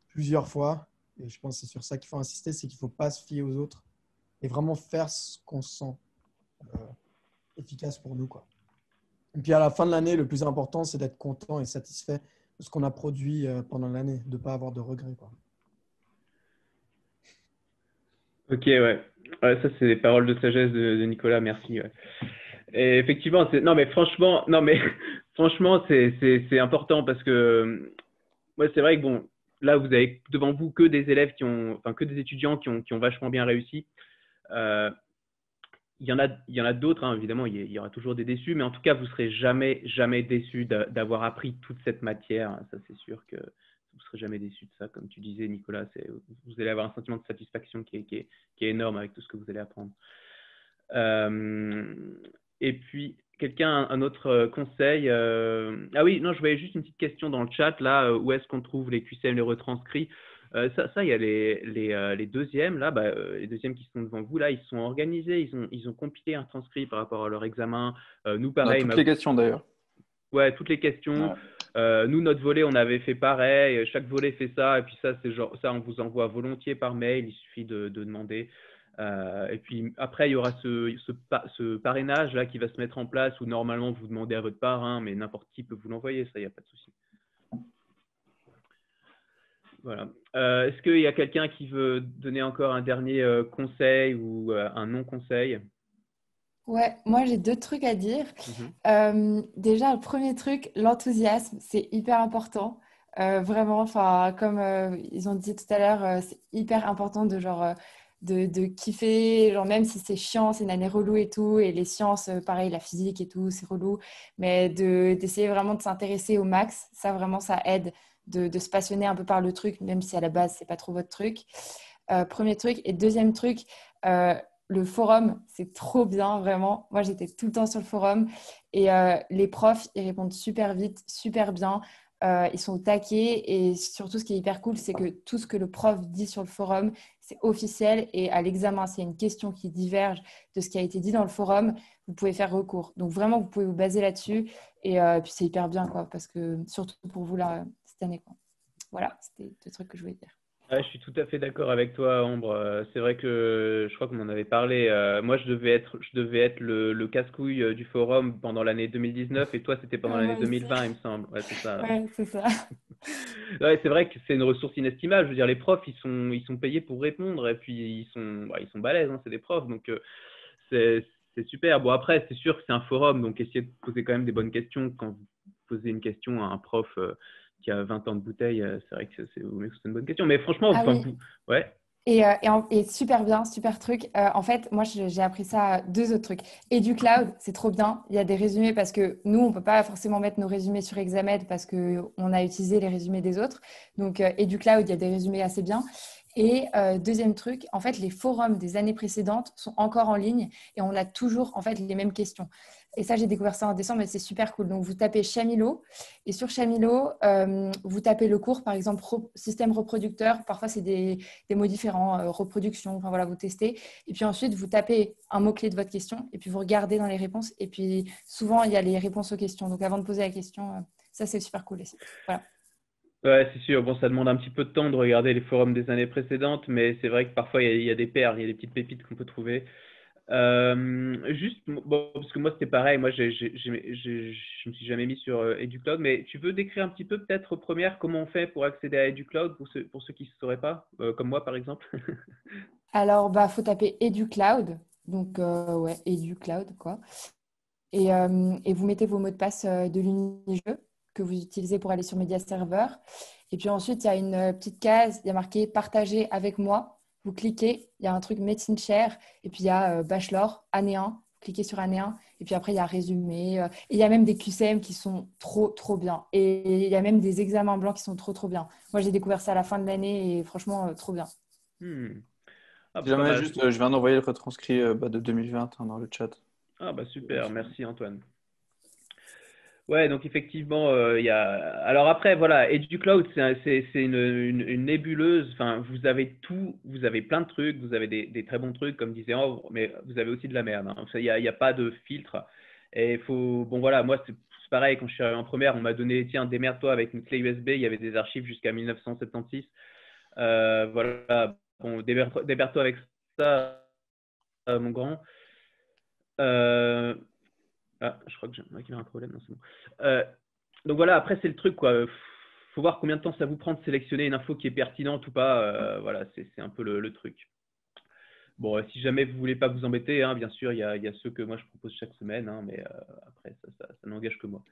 plusieurs fois, et je pense que c'est sur ça qu'il faut insister, c'est qu'il ne faut pas se fier aux autres et vraiment faire ce qu'on sent efficace pour nous, quoi. Et puis à la fin de l'année, le plus important, c'est d'être content et satisfait de ce qu'on a produit pendant l'année, de ne pas avoir de regrets, quoi. Ok, ouais. Ouais, ça, c'est des paroles de sagesse de Nicolas, merci. Ouais. Et effectivement, non, mais franchement, franchement, c'est important parce que ouais, c'est vrai que bon, là, vous avez devant vous que des élèves que des étudiants qui ont vachement bien réussi. Il y en a d'autres, hein, évidemment, il y aura toujours des déçus, mais en tout cas, vous ne serez jamais déçus d'avoir appris toute cette matière. Ça, c'est sûr que vous ne serez jamais déçus de ça. Comme tu disais, Nicolas, vous allez avoir un sentiment de satisfaction qui est énorme avec tout ce que vous allez apprendre. Et puis, un autre conseil. Ah oui, non, je voyais juste une petite question dans le chat, là, où est-ce qu'on trouve les QCM, les retranscrits. Ça, il y a les deuxièmes, là, les deuxièmes qui sont devant vous, là, ils sont organisés, ils ont compilé un transcrit par rapport à leur examen. Nous, On a pareil. toutes les questions d'ailleurs. Ouais, toutes les questions. Ouais. Nous, notre volet, on avait fait pareil. Chaque volet fait ça. Et puis ça, on vous envoie volontiers par mail. Il suffit de demander. Et puis après, il y aura ce parrainage là qui va se mettre en place où normalement vous demandez à votre parrain, mais n'importe qui peut vous l'envoyer, ça, il n'y a pas de souci. Voilà. Est-ce qu'il y a quelqu'un qui veut donner encore un dernier conseil ou un non-conseil? Ouais, moi j'ai deux trucs à dire. Déjà, le premier truc, l'enthousiasme, c'est hyper important. Vraiment, enfin, comme ils ont dit tout à l'heure, c'est hyper important de de kiffer, genre même si c'est chiant, c'est une année relou et tout, et les sciences, pareil, la physique et tout, c'est relou, mais d'essayer vraiment de s'intéresser au max, ça vraiment, ça aide de se passionner un peu par le truc, même si à la base, c'est pas trop votre truc. Premier truc. Et deuxième truc, le forum, c'est trop bien, vraiment. Moi, j'étais tout le temps sur le forum et les profs, ils répondent super vite, super bien. Ils sont au taquet et surtout, ce qui est hyper cool, c'est que tout ce que le prof dit sur le forum, c'est officiel et à l'examen, s'il y a une question qui diverge de ce qui a été dit dans le forum, vous pouvez faire recours. Donc, vraiment, vous pouvez vous baser là-dessus et puis c'est hyper bien, quoi, parce que surtout pour vous, là, cette année, quoi. Voilà, c'était deux trucs que je voulais dire. Ouais, je suis tout à fait d'accord avec toi, Ambre. C'est vrai que je crois qu'on en avait parlé. Moi, je devais être le casse-couille du forum pendant l'année 2019 et toi, c'était pendant l'année Moi aussi. 2020, il me semble. Ouais, c'est ça. Ouais, c'est ça. Ouais, c'est vrai que c'est une ressource inestimable. Je veux dire, les profs, ils sont payés pour répondre et puis ils sont balèzes, hein, c'est des profs. Donc, c'est super. Bon, après, c'est sûr que c'est un forum, donc essayez de poser quand même des bonnes questions. Quand vous posez une question à un prof qui a 20 ans de bouteille, c'est vrai que c'est une bonne question. Mais franchement, Ah enfin, oui. ouais. Et super bien, super truc. En fait, moi, j'ai appris ça, deux autres trucs. EduCloud, c'est trop bien. Il y a des résumés parce que nous, on ne peut pas forcément mettre nos résumés sur Examed parce qu'on a utilisé les résumés des autres. Donc, EduCloud, il y a des résumés assez bien. Et deuxième truc, en fait, les forums des années précédentes sont encore en ligne et on a toujours en fait les mêmes questions. Et ça, j'ai découvert ça en décembre et c'est super cool. Donc, vous tapez Chamilo et sur Chamilo, vous tapez le cours, par exemple, système reproducteur. Parfois, c'est des mots différents, reproduction, enfin voilà, vous testez. Et puis ensuite, vous tapez un mot-clé de votre question et puis vous regardez dans les réponses. Et puis souvent, il y a les réponses aux questions. Donc avant de poser la question, ça c'est super cool aussi. Voilà. Ouais, c'est sûr. Bon, ça demande un petit peu de temps de regarder les forums des années précédentes, mais c'est vrai que parfois, il y a des perles, il y a des petites pépites qu'on peut trouver. Juste, bon, parce que moi, c'était pareil. Moi, je me suis jamais mis sur EduCloud, mais tu veux décrire un petit peu, peut-être, aux premières, comment on fait pour accéder à EduCloud pour ceux qui ne sauraient pas, comme moi, par exemple? Alors, bah, faut taper EduCloud. Donc, ouais, EduCloud, quoi. Et vous mettez vos mots de passe de l'unijeu que vous utilisez pour aller sur Media Server. Et puis ensuite, il y a une petite case, il y a marqué partager avec moi. Vous cliquez, il y a un truc médecine chère, et puis il y a bachelor, année 1. Vous cliquez sur année 1, et puis après, il y a résumé. Et il y a même des QCM qui sont trop, trop bien. Et il y a même des examens blancs qui sont trop, trop bien. Moi, j'ai découvert ça à la fin de l'année, et franchement, trop bien. Hmm. Ah, Si pas jamais, mal. juste, je viens d'envoyer le retranscrit de 2020 hein, dans le chat. Ah, bah super, merci Antoine. Ouais, donc effectivement, il y a. Alors après, voilà, EduCloud, c'est une nébuleuse. Enfin, vous avez tout, vous avez plein de trucs, vous avez des très bons trucs, comme disait Ambre, mais vous avez aussi de la merde, hein. Enfin, il y a pas de filtre. Et il faut. Bon, voilà, moi, c'est pareil, quand je suis arrivé en première, on m'a donné, tiens, démerde-toi avec une clé USB, il y avait des archives jusqu'à 1976. Voilà, bon, démerde-toi avec ça, mon grand. Euh, Ah, je crois que j'ai un problème. Non, c'est bon. Euh, donc voilà, après, c'est le truc, quoi. Faut voir combien de temps ça vous prend de sélectionner une info qui est pertinente ou pas. Voilà, c'est un peu le truc. Bon, si jamais vous voulez pas vous embêter, hein, bien sûr, il y a ceux que moi je propose chaque semaine, hein, mais après, ça n'engage que moi.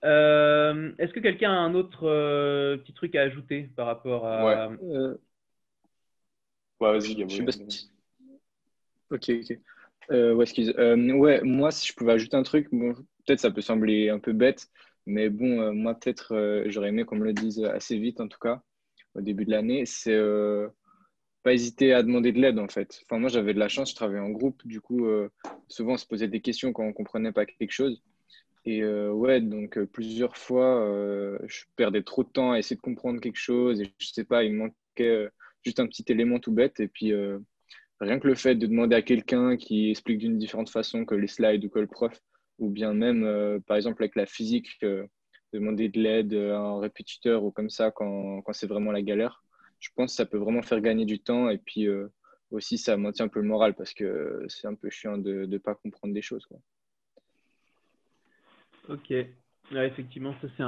Est-ce que quelqu'un a un autre petit truc à ajouter par rapport Ouais. à. Ouais, vas-y, Je sais Gabriel. pas si... Ok, ok. Ouais, excuse. Ouais, moi, si je pouvais ajouter un truc, bon, peut-être ça peut sembler un peu bête, mais bon, moi, peut-être, j'aurais aimé qu'on me le dise assez vite, en tout cas, au début de l'année, c'est pas hésiter à demander de l'aide, en fait. Enfin, moi, j'avais de la chance, je travaillais en groupe, du coup, souvent, on se posait des questions quand on comprenait pas quelque chose. Et ouais, donc plusieurs fois, je perdais trop de temps à essayer de comprendre quelque chose, et je sais pas, il me manquait juste un petit élément tout bête, et puis rien que le fait de demander à quelqu'un qui explique d'une différente façon que les slides ou que le prof, ou bien même, par exemple, avec la physique, demander de l'aide à un répétiteur ou comme ça quand c'est vraiment la galère, je pense que ça peut vraiment faire gagner du temps. Et puis aussi, ça maintient un peu le moral parce que c'est un peu chiant de ne pas comprendre des choses, quoi. Ok. Ouais, effectivement, ça c'est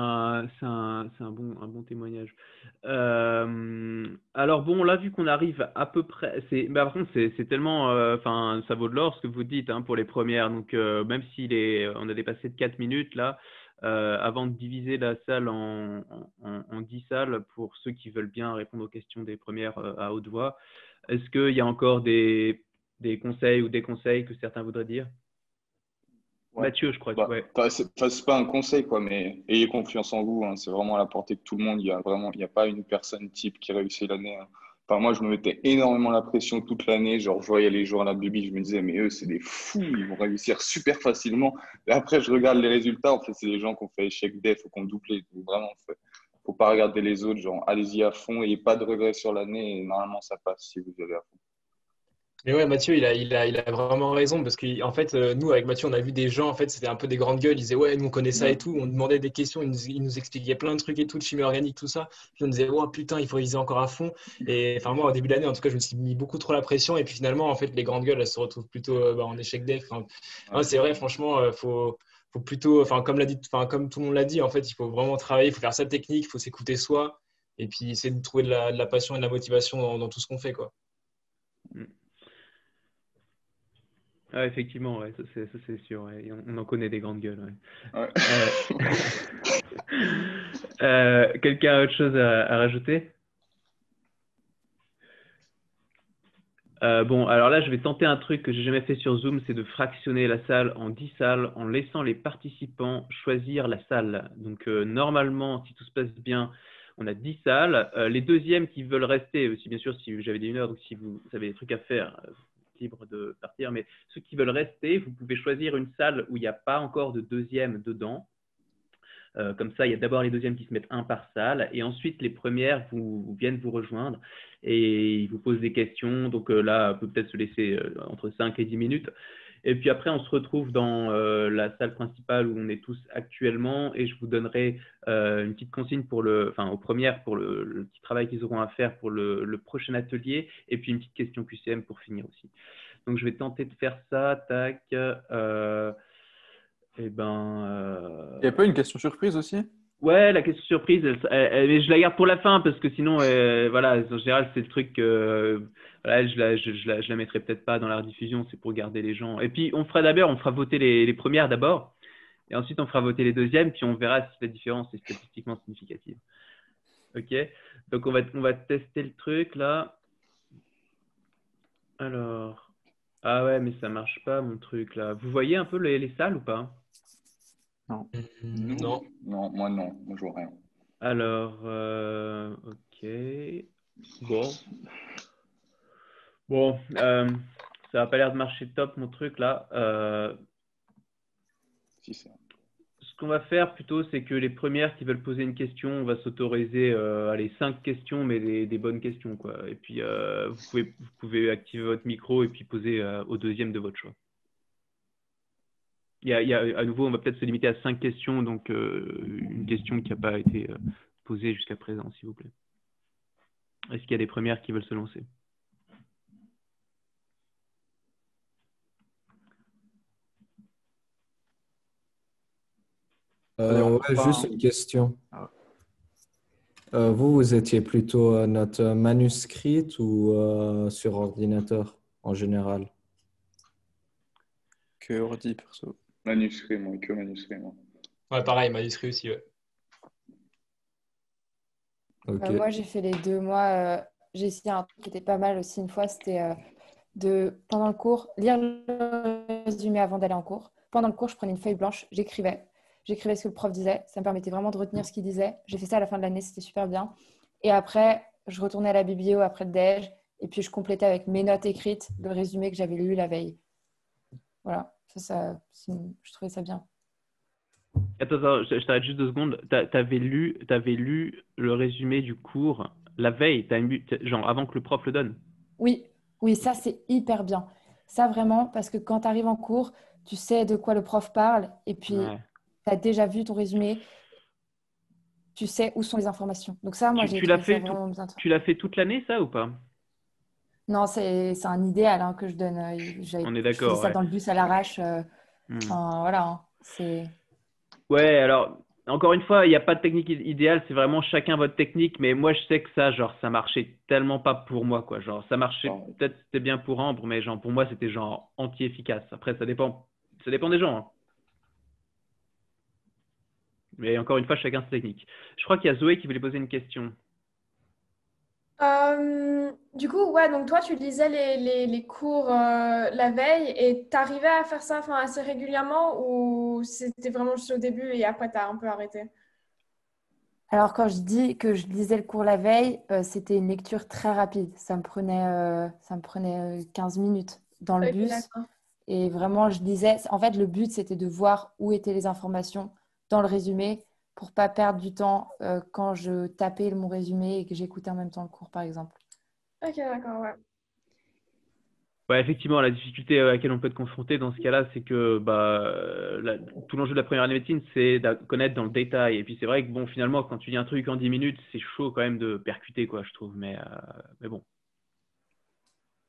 un bon témoignage. Alors bon, là vu qu'on arrive à peu près, bah, par contre c'est tellement, enfin ça vaut de l'or ce que vous dites hein, pour les premières. Donc même on a dépassé de 4 minutes là, avant de diviser la salle en 10 salles pour ceux qui veulent bien répondre aux questions des premières à haute voix. Est-ce qu'il y a encore des conseils ou des conseils que certains voudraient dire? Ouais. Mathieu, je crois. Bah, Ouais. c'est pas un conseil, quoi, mais ayez confiance en vous, hein. C'est vraiment à la portée de tout le monde. Il y a pas une personne type qui réussit l'année, hein. Enfin, moi, je me mettais énormément la pression toute l'année. Genre, je voyais les joueurs à la Bibi, je me disais, mais eux, c'est des fous, ils vont réussir super facilement. Et après, je regarde les résultats. En fait, c'est des gens qui ont fait échec def ou qui ont doublé. Donc, vraiment, faut pas regarder les autres. Genre, allez-y à fond et pas de regrets sur l'année. Et normalement, ça passe si vous y allez à fond. Mais ouais, Mathieu, il a vraiment raison parce qu'en fait, nous, avec Mathieu, on a vu des gens, en fait, c'était un peu des grandes gueules. Ils disaient, ouais, nous, on connaît ça et tout. On demandait des questions, ils nous expliquaient plein de trucs et tout, de chimie organique, tout ça. Puis on disait, oh putain, il faut réviser encore à fond. Et enfin, moi, au début de l'année, en tout cas, je me suis mis beaucoup trop la pression. Et puis finalement, en fait, les grandes gueules, elles se retrouvent plutôt en échec def. Enfin, Ouais. c'est vrai, franchement, faut plutôt, enfin, comme tout le monde l'a dit, en fait, il faut vraiment travailler, il faut faire sa technique, il faut s'écouter soi. Et puis essayer de trouver de la passion et de la motivation dans tout ce qu'on fait, quoi. Mm. Ah, effectivement, ouais, ça c'est sûr. Ouais. Et on en connaît des grandes gueules. Ouais. Ouais. Quelqu'un a autre chose à rajouter? Bon, alors là, je vais tenter un truc que j'ai jamais fait sur Zoom, c'est de fractionner la salle en 10 salles en laissant les participants choisir la salle. Donc, normalement, si tout se passe bien, on a 10 salles. Les deuxièmes qui veulent rester, aussi bien sûr, si j'avais dit 1 heure, donc si vous avez des trucs à faire, vous êtes libre de partir. Mais ceux qui veulent rester, vous pouvez choisir une salle où il n'y a pas encore de deuxième dedans. Comme ça, il y a d'abord les deuxièmes qui se mettent un par salle et ensuite les premières viennent vous rejoindre et ils vous posent des questions. Donc là, on peut peut-être se laisser entre 5 et 10 minutes. Et puis après, on se retrouve dans la salle principale où on est tous actuellement et je vous donnerai une petite consigne aux premières pour le petit travail qu'ils auront à faire pour le prochain atelier et puis une petite question QCM pour finir aussi. Donc je vais tenter de faire ça. Tac. Eh ben, Il n'y a pas une question surprise aussi? ouais, la question surprise, mais je la garde pour la fin parce que sinon, voilà, en général, c'est le truc, voilà, je la mettrai peut-être pas dans la rediffusion, c'est pour garder les gens. Et puis, on fera voter les premières d'abord, et ensuite, on fera voter les deuxièmes, puis on verra si la différence est statistiquement significative. Ok, donc on va tester le truc là. Alors, ah ouais, mais ça marche pas mon truc là. Vous voyez un peu les salles ou pas? Non. Non. Non, moi non, moi je vois rien. Alors, ok. Bon, ça n'a pas l'air de marcher top mon truc là. Si, ça. Ce qu'on va faire plutôt, c'est que les premières qui veulent poser une question, on va s'autoriser allez, 5 questions, mais des bonnes questions, quoi. Et puis, vous pouvez activer votre micro et puis poser au deuxième de votre choix. À nouveau, on va peut-être se limiter à 5 questions, donc une question qui n'a pas été posée jusqu'à présent, s'il vous plaît. Est-ce qu'il y a des premières qui veulent se lancer? Allez, on Ouais, part, juste hein. une question. Ah. Vous étiez plutôt note manuscrite ou sur ordinateur en général? Que ordi, perso. Manuscrit, moi, que manuscrit, moi. Ouais, pareil, manuscrit aussi, ouais. Ok. Moi, j'ai fait les deux. Moi, j'ai essayé un truc qui était pas mal aussi une fois, c'était pendant le cours, lire le résumé avant d'aller en cours. Pendant le cours, je prenais une feuille blanche, j'écrivais. J'écrivais ce que le prof disait. Ça me permettait vraiment de retenir ce qu'il disait. J'ai fait ça à la fin de l'année, c'était super bien. Et après, je retournais à la biblio après le déj et puis je complétais avec mes notes écrites le résumé que j'avais lu la veille. Voilà, je trouvais ça bien. Attends, je t'arrête juste 2 secondes. T'avais lu le résumé du cours la veille, genre avant que le prof le donne. Oui, oui, ça c'est hyper bien. Ça vraiment, parce que quand tu arrives en cours, tu sais de quoi le prof parle et puis Ouais. tu as déjà vu ton résumé, tu sais où sont les informations. Donc ça, moi, j'ai Tu l'as trouvé ça fait vraiment bien. tu l'as fait toute l'année, ça, ou pas? Non, c'est un idéal hein, que je donne. On est Je faisais d'accord, ça ouais. dans le bus à l'arrache. Hmm. Enfin, voilà, hein, c'est... Ouais, alors, encore une fois, il n'y a pas de technique idéale, c'est vraiment chacun votre technique, mais moi, je sais que ça, genre, ça marchait tellement pas pour moi, quoi. Genre, ça marchait, Genre, peut-être c'était bien pour Ambre, mais genre, pour moi, c'était genre anti-efficace. Après, ça dépend des gens, hein. Mais encore une fois, chacun sa technique. Je crois qu'il y a Zoé qui voulait poser une question. Du coup, ouais, donc toi, tu lisais les cours la veille et t'arrivais à faire ça enfin, assez régulièrement ou c'était vraiment juste au début et après t'as un peu arrêté? Alors, quand je dis que je lisais le cours la veille, c'était une lecture très rapide. Ça me prenait 15 minutes dans le Ok, bus. d'accord. Et vraiment, je lisais. En fait, le but, c'était de voir où étaient les informations dans le résumé pour pas perdre du temps quand je tapais mon résumé et que j'écoutais en même temps le cours, par exemple. Ok, d'accord, ouais. Ouais, effectivement, la difficulté à laquelle on peut être confronté dans ce cas-là, c'est que tout l'enjeu de la première année de médecine, c'est de connaître dans le détail. Et puis c'est vrai que bon, finalement, quand tu lis un truc en 10 minutes, c'est chaud quand même de percuter, quoi, je trouve. Mais bon.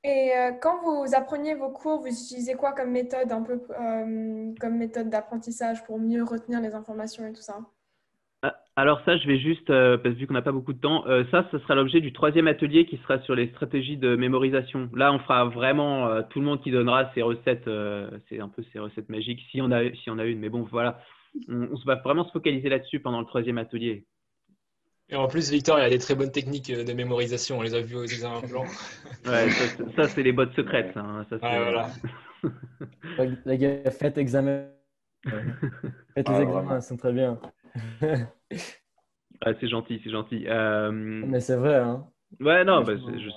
Et quand vous appreniez vos cours, vous utilisez quoi comme méthode, un peu comme méthode d'apprentissage pour mieux retenir les informations et tout ça? Alors ça, je vais juste, parce que vu qu'on n'a pas beaucoup de temps, ça, ce sera l'objet du troisième atelier qui sera sur les stratégies de mémorisation. Là, on fera vraiment tout le monde qui donnera ses recettes, c'est un peu ses recettes magiques, si on a une. Mais bon, voilà, on va vraiment se focaliser là-dessus pendant le troisième atelier. Et en plus, Victor, il a des très bonnes techniques de mémorisation. On les a vues aux examens blancs. Ouais, ça c'est les bottes secrètes, ça, hein, ça Ouais, c'est. voilà. Les gars, faites examen. Faites les Ah, examens, vraiment. ils sont très bien. Ouais, c'est gentil, c'est gentil. Mais c'est vrai, hein. Ouais, non, bah, Franchement, je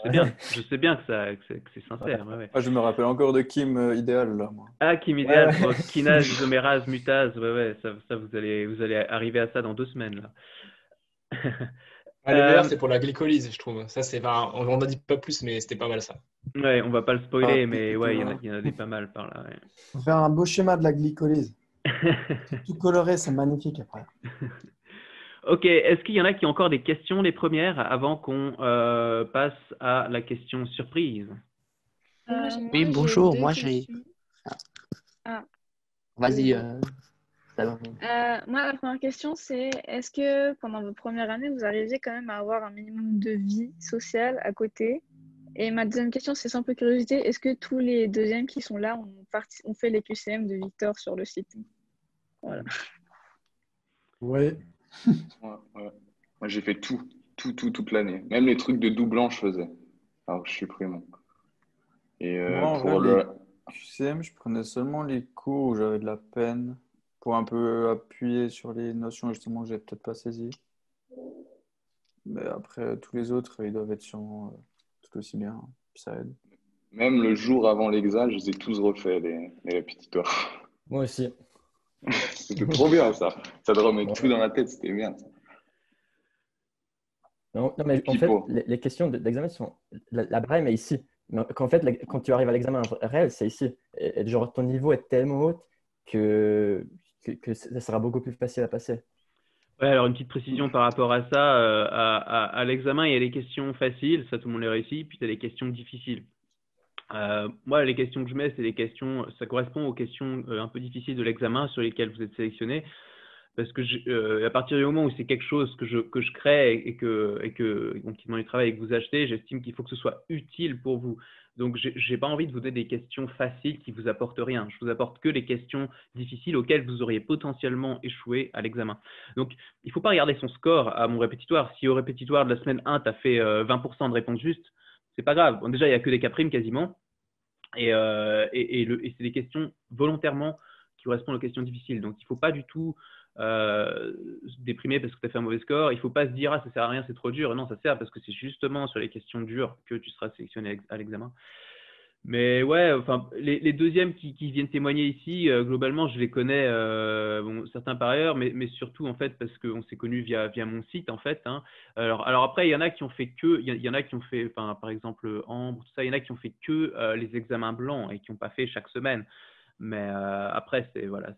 sais bien que c'est ouais. sincère, ouais, ouais. Ah, je me rappelle encore de Kim idéal, là, moi. Ah, Kim Ouais, idéal pour ouais. kinase, isomérase, mutase, ouais, ouais, ça vous allez arriver à ça dans 2 semaines, là. Ah, le meilleur, Euh, c'est pour la glycolyse, je trouve. Ça, c'est, enfin, on n'en dit pas plus, mais c'était pas mal ça. ouais, on va pas le Ah, spoiler, mais ouais, putain. il y en a des pas mal par là, ouais. Faut faire un beau schéma de la glycolyse. C'est tout coloré, c'est magnifique après. Ok, est-ce qu'il y en a qui ont encore des questions, les premières, avant qu'on passe à la question surprise? Oui, Moi, j'ai bonjour, deux moi j'ai... questions. Ah, Vas-y, vas-y. ça va. Moi, la première question, c'est est-ce que pendant votre première année, vous arriviez quand même à avoir un minimum de vie sociale à côté? Et ma deuxième question, c'est simple curiosité, est-ce que tous les deuxièmes qui sont là ont fait les QCM de Victor sur le site? Voilà. Oui. Ouais, ouais. Moi, j'ai fait toute l'année. Même les trucs de doublant, je faisais. Alors que je suis prénom. Et Moi, en vrai, pour les le. QCM, je prenais seulement les cours où j'avais de la peine pour un peu appuyer sur les notions justement que j'avais peut-être pas saisies. Mais après, tous les autres, ils doivent être sûrement tout aussi bien. Ça aide. Même le jour avant l'examen, je les ai tous refaits, les répétitoires. Moi aussi. C'était trop bien, ça. Ça te remet tout Ouais. dans la tête, c'était bien. Non, non, Et mais en puis fait, pour. les questions d'examen sont. La brème est ici. Mais qu'en fait, quand tu arrives à l'examen réel, c'est ici. Et genre, ton niveau est tellement haut que ça sera beaucoup plus facile à passer. Ouais, alors une petite précision par rapport à ça, à l'examen, il y a les questions faciles, ça tout le monde les réussit, puis il y a les questions difficiles. Moi, les questions que je mets, c'est les questions, ça correspond aux questions un peu difficiles de l'examen sur lesquelles vous êtes sélectionné. Parce que à partir du moment où c'est quelque chose que je crée donc, qui demande du travail et que vous achetez, j'estime qu'il faut que ce soit utile pour vous. Donc, j'ai pas envie de vous donner des questions faciles qui vous apportent rien. Je vous apporte que les questions difficiles auxquelles vous auriez potentiellement échoué à l'examen. Donc, il faut pas regarder son score à mon répétitoire. Si au répétitoire de la semaine 1, tu as fait 20% de réponses justes, c'est pas grave. Bon, déjà, il n'y a que des cas primes quasiment. Et c'est des questions volontairement qui correspondent aux questions difficiles. Donc, il ne faut pas du tout se déprimer parce que tu as fait un mauvais score. Il ne faut pas se dire ah, ça ne sert à rien, c'est trop dur. Non, ça sert parce que c'est justement sur les questions dures que tu seras sélectionné à l'examen. Mais ouais, enfin, les deuxièmes qui viennent témoigner ici, globalement, je les connais, bon, certains par ailleurs, mais surtout en fait parce qu'on s'est connus via mon site en fait, hein. Alors après, il y en a qui ont fait que, il y en a qui ont fait, enfin, par exemple Ambre, tout ça, il y en a qui ont fait que les examens blancs et qui n'ont pas fait chaque semaine. Mais après, voilà,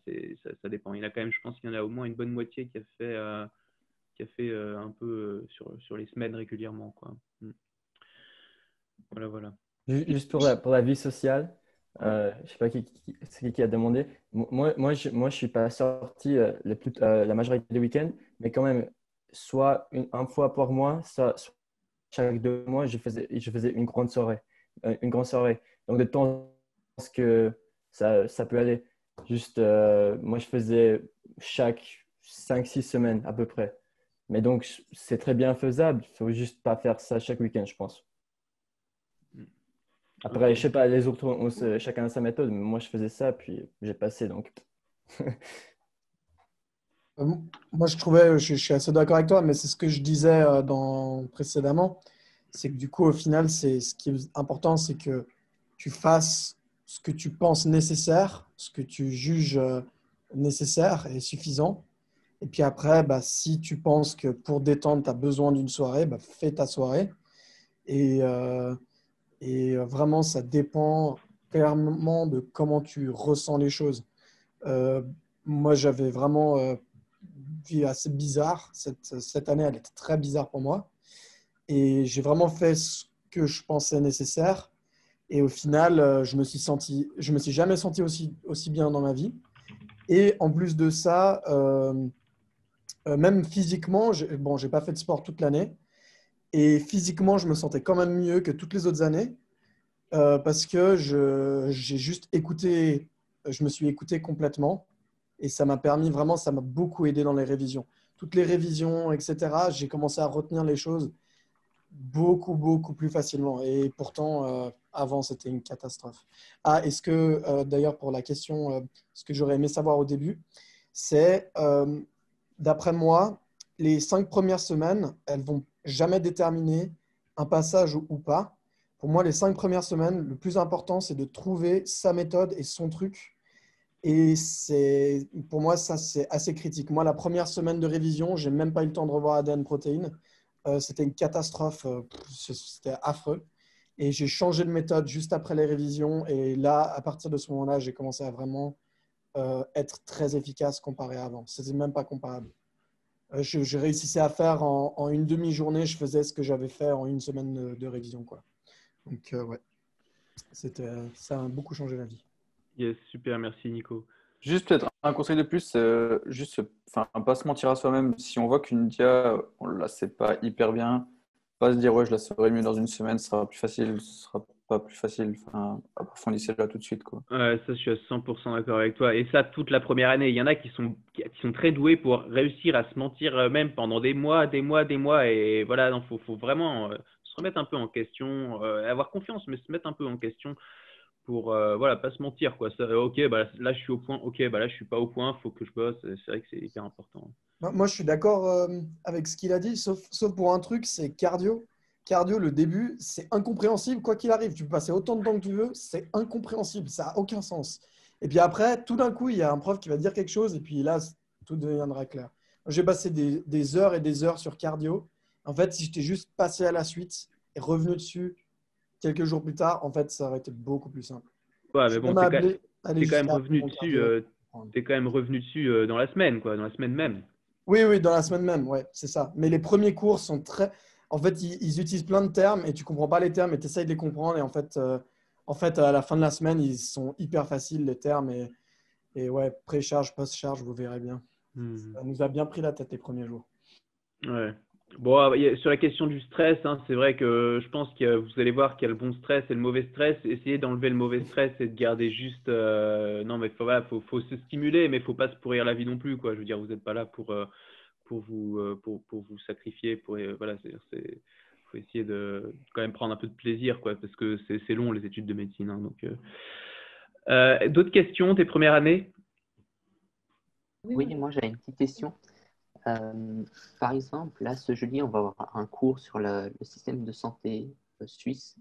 ça dépend. Il y en a quand même, je pense qu'il y en a au moins une bonne moitié qui a fait un peu sur les semaines régulièrement, quoi. Voilà, voilà. Juste pour la vie sociale, je ne sais pas c'est qui a demandé. Moi, je suis pas sorti la majorité des week-ends, mais quand même, soit une fois par mois, soit chaque 2 mois, je faisais une grande soirée. Une grande soirée. Donc, de temps en temps que ça peut aller. Juste, moi, je faisais chaque 5-6 semaines à peu près. Mais donc, c'est très bien faisable. Il faut juste pas faire ça chaque week-end, je pense. Après, je sais pas, les autres, chacun a sa méthode, mais moi, je faisais ça, puis j'ai passé, donc. Moi, je suis assez d'accord avec toi, mais c'est ce que je disais précédemment, c'est que du coup, au final, ce qui est important, c'est que tu fasses ce que tu penses nécessaire, ce que tu juges nécessaire et suffisant. Et puis après, bah, si tu penses que pour détendre, tu as besoin d'une soirée, bah, fais ta soirée. Et, vraiment, ça dépend clairement de comment tu ressens les choses. Euh, Moi, j'avais vraiment vie assez bizarre. Cette année, elle était très bizarre pour moi. Et j'ai vraiment fait ce que je pensais nécessaire. Et au final, je me suis jamais senti aussi bien dans ma vie. Et en plus de ça, même physiquement, bon, j'ai pas fait de sport toute l'année. Et physiquement, je me sentais quand même mieux que toutes les autres années parce que j'ai juste écouté, je me suis écouté complètement. Et ça m'a permis vraiment, ça m'a beaucoup aidé dans les révisions. Toutes les révisions, etc., j'ai commencé à retenir les choses beaucoup, beaucoup plus facilement. Et pourtant, avant, c'était une catastrophe. Ah, est-ce que, d'ailleurs, pour la question, ce que j'aurais aimé savoir au début, c'est, d'après moi, les 5 premières semaines, elles vont jamais déterminer un passage ou pas. Pour moi, les 5 premières semaines, le plus important, c'est de trouver sa méthode et son truc. Et pour moi, ça, c'est assez critique. Moi, la première semaine de révision, j'ai même pas eu le temps de revoir ADN Protéines. C'était une catastrophe. C'était affreux. Et j'ai changé de méthode juste après les révisions. Et là, à partir de ce moment-là, j'ai commencé à vraiment être très efficace comparé à avant. C'était même pas comparable. Je réussissais à faire en une demi-journée, je faisais ce que j'avais fait en une semaine de révision, quoi. Donc, ouais, ça a beaucoup changé la vie. Yes, super, merci Nico. Juste peut-être un conseil de plus, juste enfin, pas se mentir à soi-même. Si on voit qu'une dia, on ne la sait pas hyper bien, pas se dire ouais, je la saurai mieux dans une semaine, ce sera plus facile, ce sera pas plus facile. Enfin, approfondissez-la tout de suite, quoi. Ouais, ça, je suis à 100% d'accord avec toi. Et ça, toute la première année. Il y en a qui sont très doués pour réussir à se mentir même pendant des mois, des mois, des mois. Et voilà, il faut vraiment se remettre un peu en question, avoir confiance, mais se mettre un peu en question pour voilà, pas se mentir, quoi. Ça, ok, bah, là, je suis au point. Ok, bah, là, je suis pas au point. Il faut que je bosse. C'est vrai que c'est hyper important. Moi, je suis d'accord avec ce qu'il a dit, sauf pour un truc, c'est cardio. Cardio, le début, c'est incompréhensible, quoi qu'il arrive. Tu peux passer autant de temps que tu veux, c'est incompréhensible, ça n'a aucun sens. Et puis après, tout d'un coup, il y a un prof qui va dire quelque chose, et puis là, tout deviendra clair. J'ai passé des heures et des heures sur cardio. En fait, si j'étais juste passé à la suite et revenu dessus quelques jours plus tard, en fait, ça aurait été beaucoup plus simple. Ouais, Je mais suis bon, même allé t'es quand même jusqu'à revenu mon dessus. cardio. T'es quand même revenu dessus dans la semaine, quoi, dans la semaine même. Oui, oui, dans la semaine même, ouais, c'est ça. Mais les premiers cours sont très… En fait, ils utilisent plein de termes et tu comprends pas les termes et tu essayes de les comprendre. Et en fait, à la fin de la semaine, ils sont hyper faciles, les termes. Et ouais, pré-charge, post-charge, vous verrez bien. Ça nous a bien pris la tête les premiers jours. Ouais. Bon, sur la question du stress, hein, c'est vrai que je pense que vous allez voir qu'il y a le bon stress et le mauvais stress. Essayez d'enlever le mauvais stress et de garder juste. Non, mais voilà, faut se stimuler, mais faut pas se pourrir la vie non plus, quoi. Je veux dire, vous n'êtes pas là pour vous sacrifier. Voilà, faut essayer de quand même prendre un peu de plaisir, quoi, parce que c'est long les études de médecine. Hein, donc, d'autres questions, tes premières années? Oui, moi j'avais une petite question. Par exemple, là, ce jeudi, on va avoir un cours sur le système de santé suisse.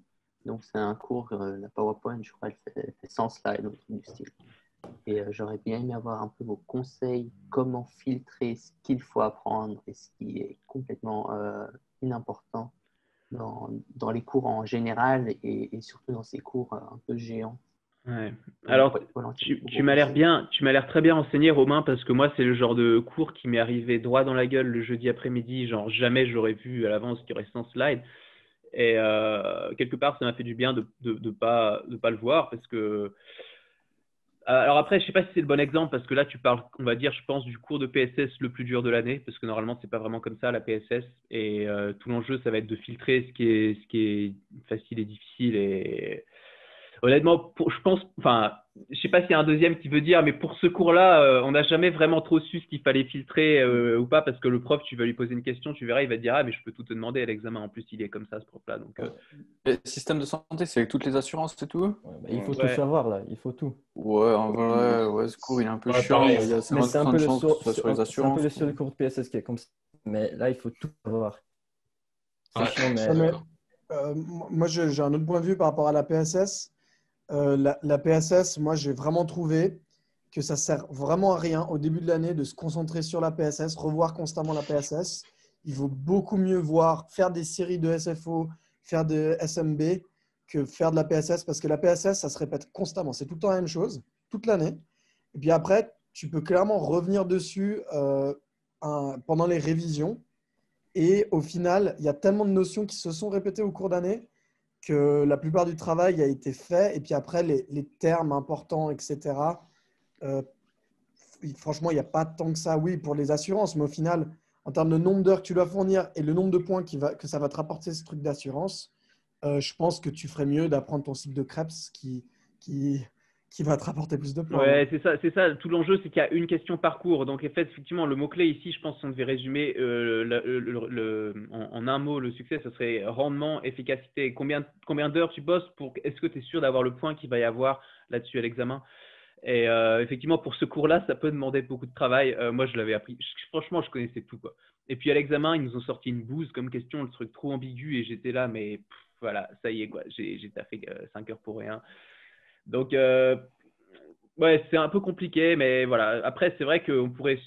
Donc, c'est un cours, la PowerPoint, je crois, elle fait 100 slides ou truc du style. Et j'aurais bien aimé avoir un peu vos conseils, comment filtrer ce qu'il faut apprendre et ce qui est complètement inimportant dans les cours en général et surtout dans ces cours un peu géants. Ouais. Alors, tu m'as l'air très bien renseigné, Romain, parce que moi, c'est le genre de cours qui m'est arrivé droit dans la gueule le jeudi après-midi. Genre, jamais j'aurais vu à l'avance qu'il y aurait 100 slides. Et quelque part, ça m'a fait du bien de pas le voir, parce que. Alors après, je sais pas si c'est le bon exemple, parce que là, tu parles, on va dire, je pense, du cours de PSS le plus dur de l'année, parce que normalement, c'est pas vraiment comme ça, la PSS. Et tout l'enjeu, ça va être de filtrer ce qui est facile et difficile. Et Honnêtement, je pense, enfin, je sais pas s'il y a un deuxième qui veut dire, mais pour ce cours-là, on n'a jamais vraiment trop su ce qu'il fallait filtrer ou pas, parce que le prof, tu vas lui poser une question, tu verras, il va te dire, ah, mais je peux tout te demander à l'examen. En plus, il est comme ça, ce prof-là. Donc, Et système de santé, c'est avec toutes les assurances et tout? Ouais, bah, il faut tout ouais. savoir là, il faut tout. Ouais, en vrai, ouais, ce cours, il est un peu Ouais, chiant. pareil. Il y a Mais c'est un 50% peu de le chances que ce soit sur les c'est un peu assurances. le seul cours de PSS qui est comme ça. Mais là, il faut tout savoir. C'est Ouais, chiant, je mais suis Ouais, mais, d'accord. moi, j'ai un autre point de vue par rapport à la PSS. La PSS, moi, j'ai vraiment trouvé que ça sert vraiment à rien au début de l'année de se concentrer sur la PSS, revoir constamment la PSS. Il vaut beaucoup mieux faire des séries de SFO, faire de SMB que faire de la PSS parce que la PSS, ça se répète constamment. C'est tout le temps la même chose, toute l'année. Et puis après, tu peux clairement revenir dessus pendant les révisions. Et au final, il y a tellement de notions qui se sont répétées au cours d'année que la plupart du travail a été fait. Et puis après, les termes importants, etc. euh, Franchement, il n'y a pas tant que ça, oui, pour les assurances. Mais au final, en termes de nombre d'heures que tu dois fournir et le nombre de points que ça va te rapporter, ce truc d'assurance, je pense que tu ferais mieux d'apprendre ton cycle de Krebs qui, qui va te rapporter plus de points. Ouais, c'est ça. Tout l'enjeu, c'est qu'il y a une question par cours. Donc, en fait, effectivement, le mot-clé ici, je pense qu'on devait résumer en un mot le succès, ce serait rendement, efficacité. Combien d'heures tu bosses pour, est-ce que tu es sûr d'avoir le point qu'il va y avoir là-dessus à l'examen? Et effectivement, pour ce cours-là, ça peut demander beaucoup de travail. Moi, je l'avais appris. Franchement, je connaissais tout, quoi. Et puis à l'examen, ils nous ont sorti une bouse comme question, le truc trop ambigu, et j'étais là, mais voilà, ça y est, quoi. J'ai taffé 5 heures pour rien. Donc, ouais, c'est un peu compliqué, mais voilà. Après, c'est vrai qu'on pourrait.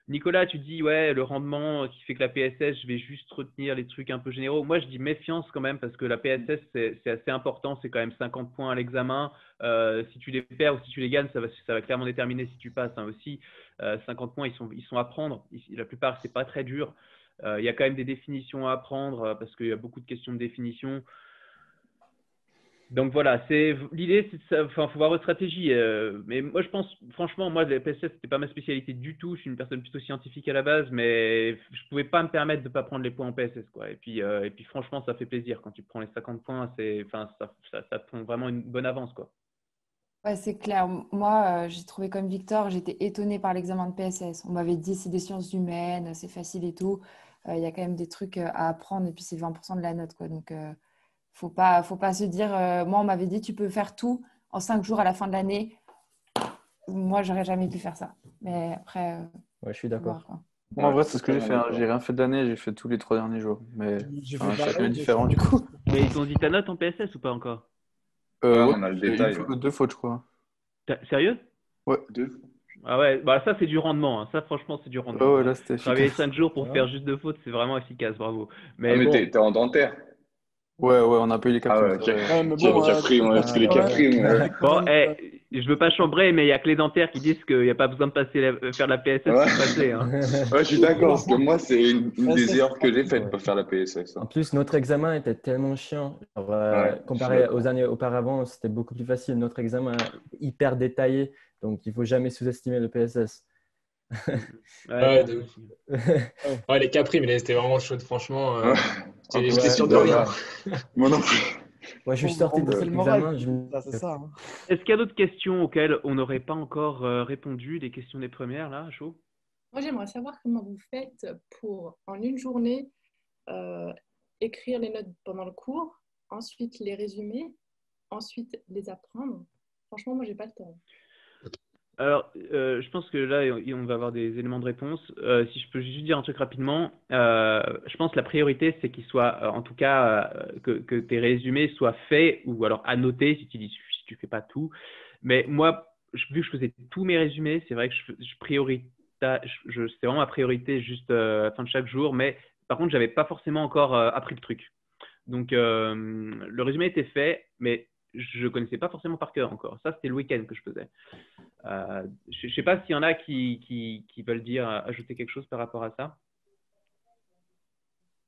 Nicolas, tu dis, ouais, le rendement qui fait que la PSS, je vais juste retenir les trucs un peu généraux. Moi, je dis méfiance quand même, parce que la PSS, c'est assez important. C'est quand même 50 points à l'examen. Si tu les perds ou si tu les gagnes, ça va clairement déterminer si tu passes hein, aussi. 50 points, ils sont à prendre. La plupart, c'est pas très dur. Il y a quand même des définitions à apprendre, parce qu'il y a beaucoup de questions de définition. Donc voilà, l'idée, c'est ça. Enfin, faut voir votre stratégie. Mais moi, je pense, franchement, moi, le PSS, c'était pas ma spécialité du tout. Je suis une personne plutôt scientifique à la base, mais je pouvais pas me permettre de pas prendre les points en PSS, quoi. Et puis franchement, ça fait plaisir quand tu prends les 50 points. Enfin, ça te font vraiment une bonne avance, quoi. Ouais, c'est clair. Moi, j'ai trouvé comme Victor, j'étais étonnée par l'examen de PSS. On m'avait dit c'est des sciences humaines, c'est facile et tout. Il y a quand même des trucs à apprendre et puis c'est 20% de la note, quoi. Donc, faut pas se dire. Moi, on m'avait dit tu peux faire tout en 5 jours à la fin de l'année. Moi, j'aurais jamais pu faire ça. Mais après, ouais, je suis faut d'accord. voir, quoi. Moi, en Ouais, vrai, je c'est suis ce que j'ai totalement fait. Hein. J'ai d'accord. rien fait de l'année, j'ai fait tous les 3 derniers jours. Mais J'ai enfin, fait chacun est pareil, différent du coup. Mais ils t'ont dit ta note en PSS ou pas encore? Ouais, Ouais, on a le j'ai détail. Ouais. 2 fautes, je crois. Sérieux? Ouais, Deux. Ah ouais, bah ça, c'est du rendement. Hein. Ça, franchement, c'est du rendement. ouais, Hein. là, c'était Travailler efficace. 5 jours pour Ouais. faire juste 2 fautes, c'est vraiment efficace. Bravo. Ah, Mais mais bon. t'es en dentaire. Ouais, on a pas eu les cas Ah comme ouais, ça. Ouais. Ouais, mais qui bon, a pris, on a pris Ah, les bah, ouais, quatrièmes. Ouais. quand Bon, même, je veux pas chambrer, mais il y a que les dentaires qui disent qu'il n'y a pas besoin de faire la PSS Ouais. pour passer. Hein. Ouais, je suis d'accord, parce que moi, c'est une des PSS, erreurs que j'ai faites ouais. pour faire la PSS. En Hein. plus, notre examen était tellement chiant. Genre, Ouais, je suis comparé d'accord. aux années auparavant, c'était beaucoup plus facile. Notre examen est hyper détaillé, donc il ne faut jamais sous-estimer le PSS. Ouais, Ouais, c'est de vrai ouf. aussi. ouais. Ouais, les Capri, mais là, c'était vraiment chaud. Franchement, Ouais. En j'étais plus, sûr tu de dois. rien. Moi non plus. Moi, je suis On sorti me de fait cet le moral, examen. c'est ça. Hein. Est-ce qu'il y a d'autres questions auxquelles on n'aurait pas encore répondu, des questions des premières, là, chaud? Moi, j'aimerais savoir comment vous faites pour, en une journée, euh, écrire les notes pendant le cours, ensuite les résumer, ensuite les apprendre. Franchement, moi, j'ai pas le temps. Alors, je pense que là, on va avoir des éléments de réponse. Si je peux juste dire un truc rapidement, je pense que la priorité, c'est qu'il soit, en tout cas, que tes résumés soient faits ou alors annotés si tu fais pas tout. Mais moi, vu que je faisais tous mes résumés, c'est vrai que c'est vraiment ma priorité juste à la fin de chaque jour. Mais par contre, j'avais pas forcément encore appris le truc. Donc, le résumé était fait, mais je connaissais pas forcément par cœur encore. Ça, c'était le week-end que je faisais. Je ne sais pas s'il y en a qui veulent ajouter quelque chose par rapport à ça.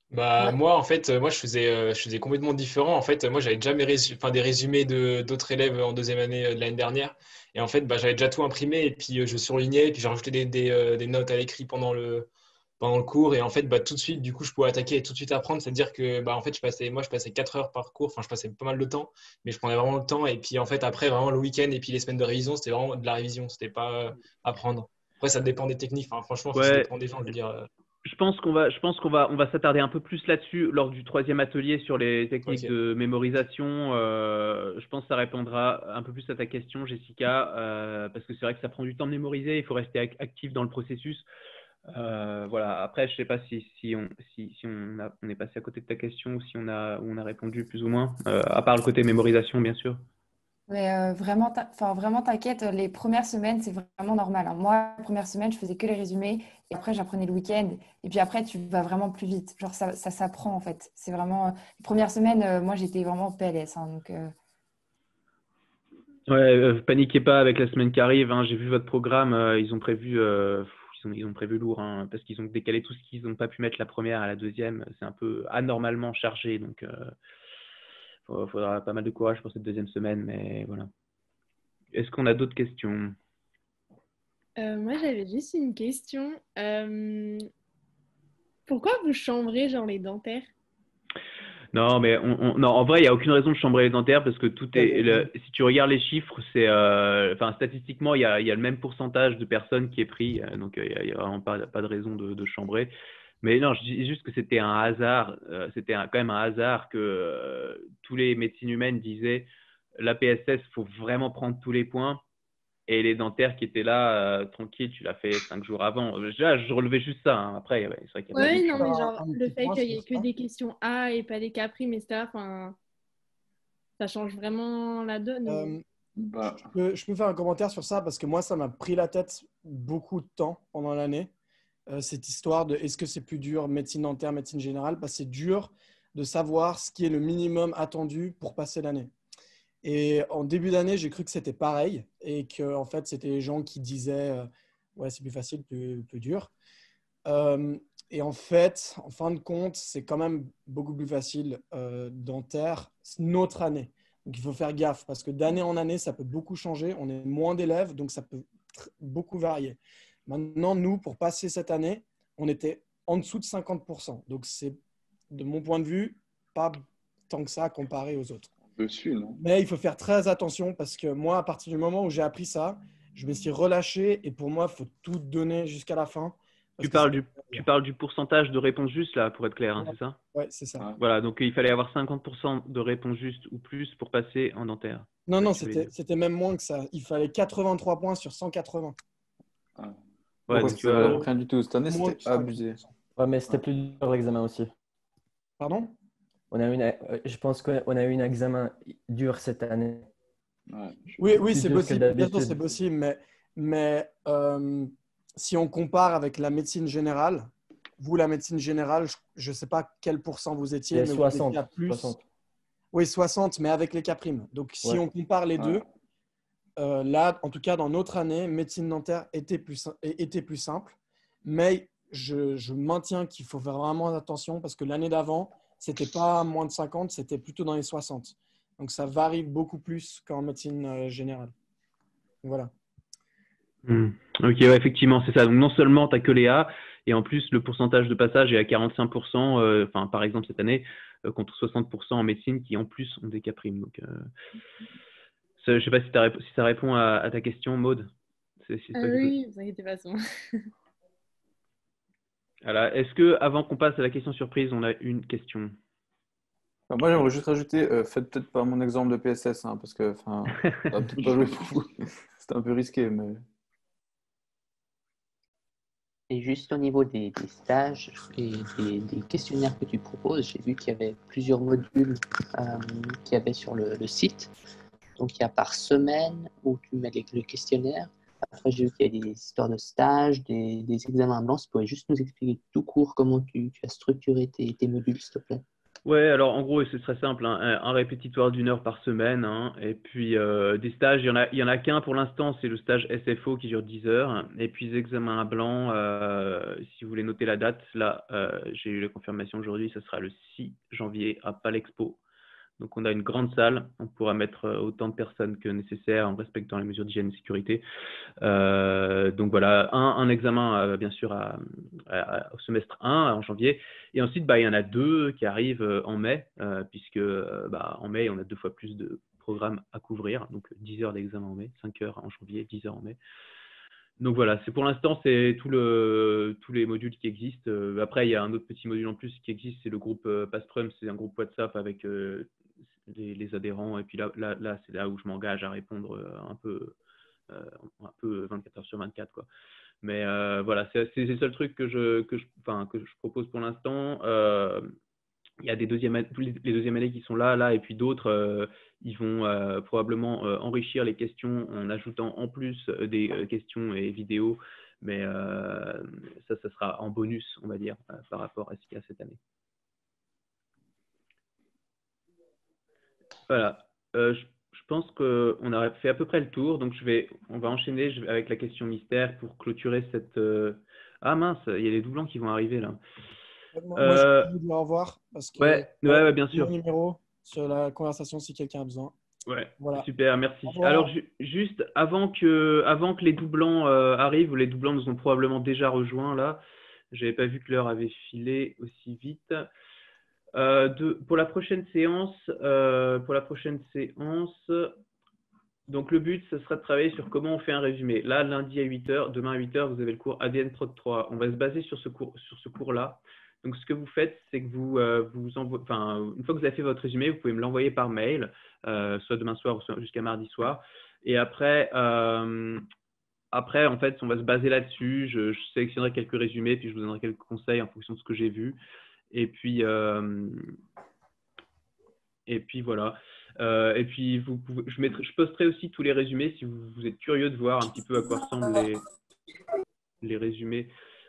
Bah, Ouais. moi, en fait, moi, je faisais complètement différent. En fait, moi, j'avais déjà des résumés d'autres élèves en deuxième année de l'année dernière. Et en fait, bah, j'avais déjà tout imprimé et puis je surlignais et puis j'ai rajouté des notes à l'écrit pendant le cours. Et en fait, bah, tout de suite, du coup, je pouvais attaquer et tout de suite apprendre. C'est-à-dire que bah, en fait, je passais 4 heures par cours. Enfin, je passais pas mal de temps, mais je prenais vraiment le temps. Et puis, en fait, après, vraiment, le week-end et puis les semaines de révision, c'était vraiment de la révision. C'était pas apprendre. Après, ça dépend des techniques. Enfin, franchement, ça Ouais, dépend des gens, je veux dire. on va s'attarder un peu plus là-dessus lors du troisième atelier sur les techniques Ok. de mémorisation. Je pense que ça répondra un peu plus à ta question, Jessica, parce que c'est vrai que ça prend du temps de mémoriser. Il faut rester actif dans le processus. Voilà. Après, je sais pas si on est passé à côté de ta question ou si on a répondu plus ou moins, à part le côté mémorisation, bien sûr. Mais vraiment, enfin, vraiment, t'inquiète, les premières semaines, c'est vraiment normal, hein. Moi, la première semaine, je faisais que les résumés et après, j'apprenais le week-end. Et puis après, tu vas vraiment plus vite. Genre, ça s'apprend en fait. C'est vraiment. Les premières semaines, moi, j'étais vraiment PLS, hein, donc, Ouais, paniquez pas avec la semaine qui arrive, hein. J'ai vu votre programme, ils ont prévu lourd, hein, parce qu'ils ont décalé tout ce qu'ils n'ont pas pu mettre la première à la deuxième. C'est un peu anormalement chargé, donc faudra pas mal de courage pour cette deuxième semaine, mais voilà. Est-ce qu'on a d'autres questions? Moi, j'avais juste une question. Pourquoi vous chambrez genre les dentaires? Non, mais non, en vrai, il n'y a aucune raison de chambrer les dentaires parce que tout est. Si tu regardes les chiffres, enfin, statistiquement, il y a le même pourcentage de personnes qui est pris, donc il n'y a vraiment pas de raison de chambrer. Mais non, je dis juste que c'était un hasard, quand même un hasard que tous les médecines humaines disaient la PSS, il faut vraiment prendre tous les points. Et les dentaires qui étaient là, tranquille, tu l'as fait 5 jours avant. Déjà, je relevais juste ça, hein. Après, ouais, c'est vrai qu'il y a Ouais, beaucoup de non, choses. mais genre, Un le petit fait point qu'il y sur ait que ça. des questions A et pas des K prime et ça, enfin, ça change vraiment la donne. Ou... Bah, Je peux faire un commentaire sur ça parce que moi, ça m'a pris la tête beaucoup de temps pendant l'année. Cette histoire de est-ce que c'est plus dur, médecine dentaire, médecine générale, parce que c'est dur de savoir ce qui est le minimum attendu pour passer l'année. Et en début d'année, j'ai cru que c'était pareil et que en fait, c'était les gens qui disaient ouais, c'est plus facile, plus dur. Et en fait, en fin de compte, c'est quand même beaucoup plus facile dentaire notre année. Donc, il faut faire gaffe parce que d'année en année, ça peut beaucoup changer. On est moins d'élèves, donc ça peut beaucoup varier. Maintenant, nous, pour passer cette année, on était en dessous de 50%. Donc, c'est, de mon point de vue, pas tant que ça comparé aux autres. dessus, non? Mais il faut faire très attention parce que moi, à partir du moment où j'ai appris ça, je me suis relâché et pour moi, il faut tout donner jusqu'à la fin. Parce Tu que ça... parles du pourcentage de réponses justes, là, pour être clair, hein, Ouais, c'est ça? ouais, c'est ça. Voilà, donc il fallait avoir 50% de réponses justes ou plus pour passer en dentaire. Non, C'est ça non, que tu voulais dire. c'était même moins que ça. Il fallait 83 points sur 180. Ouais, Ouais, donc tu c'était vois. vraiment rien du tout. Cette année, Moins c'était que abusé. 50%. Ouais, mais c'était plus dur l'examen aussi. Pardon? Je pense qu'on a eu un examen dur cette année. Ouais. Oui, Plus c'est dur que possible. Bien sûr, d'habitude. c'est possible. Mais si on compare avec la médecine générale, vous, la médecine générale, je ne sais pas quel pourcent vous étiez, C'est mais vous étiez 60. à plus. 60. Oui, 60, mais avec les cas primes. Donc, si Ouais. on compare les deux, Ouais. là, en tout cas, dans notre année, médecine dentaire était plus simple. Mais je maintiens qu'il faut faire vraiment attention parce que l'année d'avant, ce n'était pas moins de 50, c'était plutôt dans les 60. Donc, ça varie beaucoup plus qu'en médecine générale. Voilà. Ok, ouais, effectivement, c'est ça. Donc non seulement tu n'as que les A, et en plus le pourcentage de passage est à 45%, enfin, par exemple cette année, contre 60% en médecine qui en plus ont des cas primes. Donc, je ne sais pas si ça répond à ta question, Maude. C'est toi qui Oui, vous inquiétez pas. Voilà. Est-ce que, avant qu'on passe à la question surprise, on a une question? Enfin, moi, j'aimerais juste rajouter, faites peut-être pas mon exemple de PSS, hein, parce que enfin, ça va peut-être pas jouer pour vous. C'était un peu risqué, mais Et juste au niveau des stages et des questionnaires que tu proposes, j'ai vu qu'il y avait plusieurs modules qu'il y avait sur le site. Donc il y a par semaine où tu mets le questionnaire. Après, j'ai vu qu'il y a des histoires de stages, des examens blancs. Tu pourrais juste nous expliquer tout court comment tu as structuré tes modules, s'il te plaît. Ouais, alors en gros, c'est très simple, hein, un répétitoire d'1 heure par semaine, hein, et puis des stages, il y en a qu'un pour l'instant, c'est le stage SFO qui dure 10 heures, et puis les examens à blanc, si vous voulez noter la date, là, j'ai eu la confirmation aujourd'hui, ça sera le 6 janvier à Palexpo, Donc, on a une grande salle. On pourra mettre autant de personnes que nécessaire en respectant les mesures d'hygiène et de sécurité. Donc, voilà, un examen, bien sûr, au semestre 1, en janvier. Et ensuite, il y en a 2 qui arrivent en mai, puisque en mai, on a 2 fois plus de programmes à couvrir. Donc, 10 heures d'examen en mai, 5 heures en janvier, 10 heures en mai. Donc voilà, c'est pour l'instant, c'est tous les modules qui existent. Après, il y a un autre petit module en plus qui existe, c'est le groupe Pastrum, c'est un groupe WhatsApp avec les adhérents. Et puis là c'est là où je m'engage à répondre un peu 24 heures sur 24, quoi. Mais voilà, c'est le seul truc que je propose pour l'instant. Il y a les deuxième années qui sont là, et puis d'autres, ils vont probablement enrichir les questions en ajoutant en plus des questions et vidéos, mais ça sera en bonus, on va dire, par rapport à ce qu'il y a cette année. Voilà, je pense qu'on a fait à peu près le tour, donc on va enchaîner avec la question mystère pour clôturer cette… Ah mince, il y a les doublons qui vont arriver là. Moi, je vous dis au revoir parce que ouais, bien sûr. mon numéro sur la conversation si quelqu'un a besoin. Ouais, voilà. Super, merci. Alors, juste avant que les doublants arrivent, ou les doublants nous ont probablement déjà rejoints là, j'avais pas vu que l'heure avait filé aussi vite. Pour la prochaine séance, donc le but, ce sera de travailler sur comment on fait un résumé. Là, lundi à 8 h, demain à 8 h, vous avez le cours ADN Prod 3. On va se baser sur ce cours-là. Donc, ce que vous faites, c'est que vous envoyez, une fois que vous avez fait votre résumé, vous pouvez me l'envoyer par mail, soit demain soir ou soit jusqu'à mardi soir. Et après, en fait, on va se baser là-dessus. Je sélectionnerai quelques résumés, puis je vous donnerai quelques conseils en fonction de ce que j'ai vu. Et puis voilà. Et puis, je posterai aussi tous les résumés si vous êtes curieux de voir un petit peu à quoi ressemblent les résumés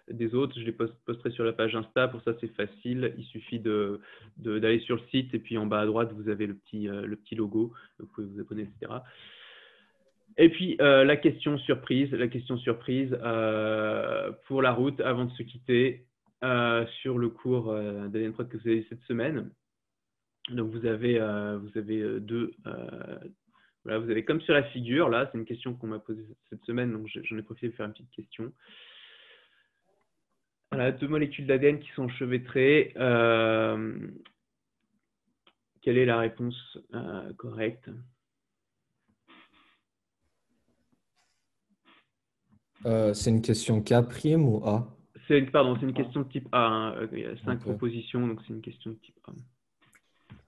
des autres. Je les posterai sur la page Insta. Pour ça, c'est facile. Il suffit d'aller sur le site et puis en bas à droite, vous avez le petit logo. Vous pouvez vous abonner, etc. Et puis, la question surprise pour la route avant de se quitter sur le cours d'ADN Prod que vous avez cette semaine. Donc, vous avez deux… voilà, vous avez comme sur la figure, là, c'est une question qu'on m'a posée cette semaine, donc j'en ai profité de faire une petite question. Voilà, 2 molécules d'ADN qui sont enchevêtrées. Quelle est la réponse correcte? C'est une question K' ou A? Pardon, c'est une question de type A. Hein. Il y a 5 propositions, donc c'est une question de type A.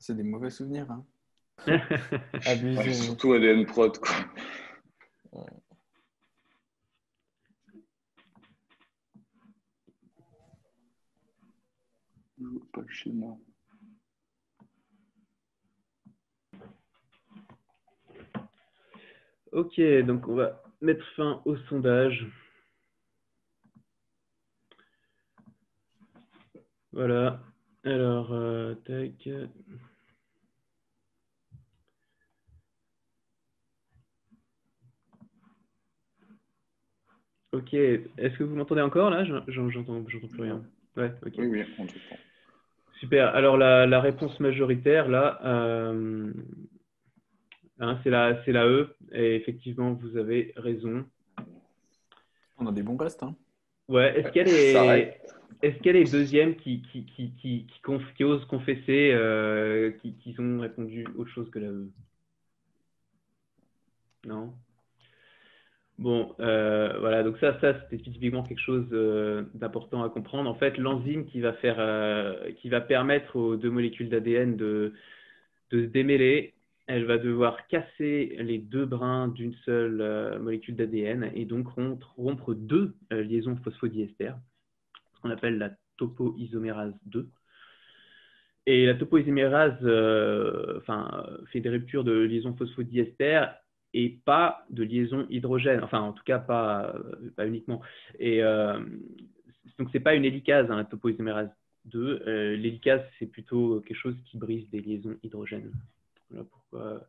C'est des mauvais souvenirs. Hein. Ouais, surtout ADN Prod, quoi. Je vois pas le schéma. Ok, donc on va mettre fin au sondage. Voilà. Alors, tac. Ok, est-ce que vous m'entendez encore là? J'entends plus rien. Ouais, ok. Oui, on t'entend. Super. Alors, la réponse majoritaire, là, hein, c'est la E. Et effectivement, vous avez raison. On a des bons restes. Hein. Ouais, est-ce qu'il y a les deuxièmes qui osent confesser, qui ont répondu autre chose que la E? Non? Bon, voilà, donc ça c'était typiquement quelque chose d'important à comprendre. En fait, l'enzyme qui va permettre aux 2 molécules d'ADN de se démêler, elle va devoir casser les 2 brins d'une seule molécule d'ADN et donc rompre 2 liaisons phosphodiester, ce qu'on appelle la topoisomérase 2. Et la topoisomérase fait des ruptures de liaisons phosphodiester et pas de liaison hydrogène, enfin en tout cas pas uniquement. Et donc c'est pas une hélicase, hein, la topoisomérase 2. L'hélicase c'est plutôt quelque chose qui brise des liaisons hydrogènes. Voilà pourquoi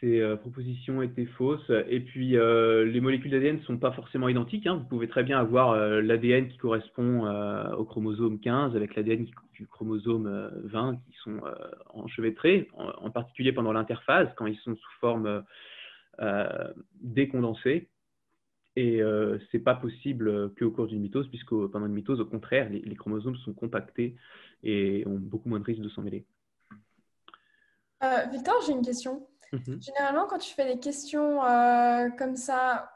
ces propositions étaient fausses. Et puis, les molécules d'ADN ne sont pas forcément identiques, hein. Vous pouvez très bien avoir l'ADN qui correspond au chromosome 15 avec l'ADN du chromosome 20 qui sont enchevêtrés, en particulier pendant l'interphase, quand ils sont sous forme décondensée. Et ce n'est pas possible qu'au cours d'une mitose, puisque pendant une mitose, au contraire, les chromosomes sont compactés et ont beaucoup moins de risque de s'en mêler. Victor, j'ai une question. Généralement, quand tu fais des questions comme ça,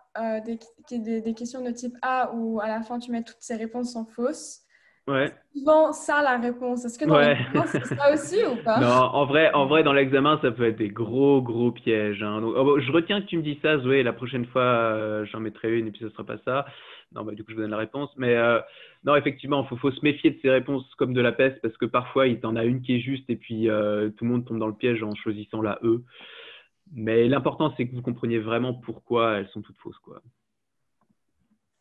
des questions de type A, où à la fin tu mets toutes ces réponses sont fausses, Ouais. souvent ça la réponse. Est-ce que dans Ouais. l'examen, c'est ça aussi ou pas? Non, en vrai, dans l'examen, ça peut être des gros pièges, hein. Donc, je retiens que tu me dis ça, Zoé. La prochaine fois, j'en mettrai une et puis ce ne sera pas ça. Non, bah, du coup, je vous donne la réponse. Mais non, effectivement, faut se méfier de ces réponses comme de la peste parce que parfois, il t'en a une qui est juste et puis tout le monde tombe dans le piège en choisissant la E. Mais l'important, c'est que vous compreniez vraiment pourquoi elles sont toutes fausses, quoi.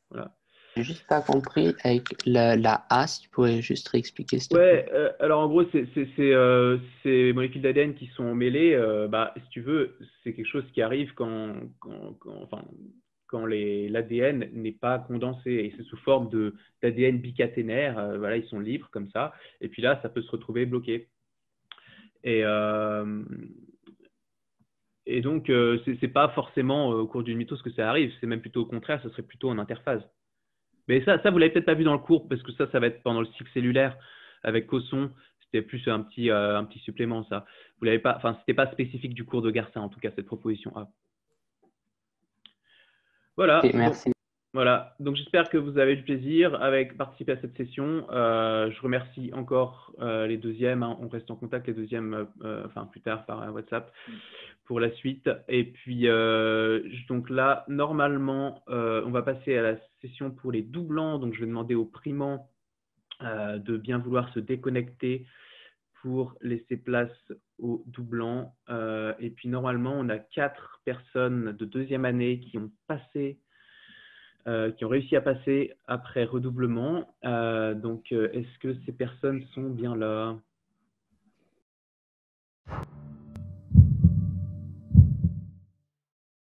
Voilà. J'ai juste pas compris avec la A, si tu pourrais juste réexpliquer, s'il te Ouais, plaît. alors en gros, ces molécules d'ADN qui sont mêlées, bah, si tu veux, c'est quelque chose qui arrive quand l'ADN n'est pas condensé et c'est sous forme d'ADN bicaténaire. Voilà, ils sont libres comme ça. Et puis là, ça peut se retrouver bloqué. Et donc, c'est pas forcément au cours d'une mitose que ça arrive. C'est même plutôt au contraire, ce serait plutôt en interphase. Mais ça vous l'avez peut-être pas vu dans le cours parce que ça va être pendant le cycle cellulaire avec Cosson. C'était plus un petit supplément, ça. Vous l'avez pas, enfin, c'était pas spécifique du cours de Garcin, en tout cas, cette proposition A. Voilà. Ok, merci. Donc, voilà. Donc, j'espère que vous avez eu du plaisir avec participer à cette session. Je remercie encore les deuxièmes, hein. On reste en contact, les deuxièmes, enfin, plus tard par WhatsApp pour la suite. Et puis, donc là, normalement, on va passer à la session pour les doublants. Donc, je vais demander aux primants de bien vouloir se déconnecter pour laisser place aux doublants. Et puis, normalement, on a 4 personnes de deuxième année qui ont réussi à passer après redoublement. Donc, est-ce que ces personnes sont bien là?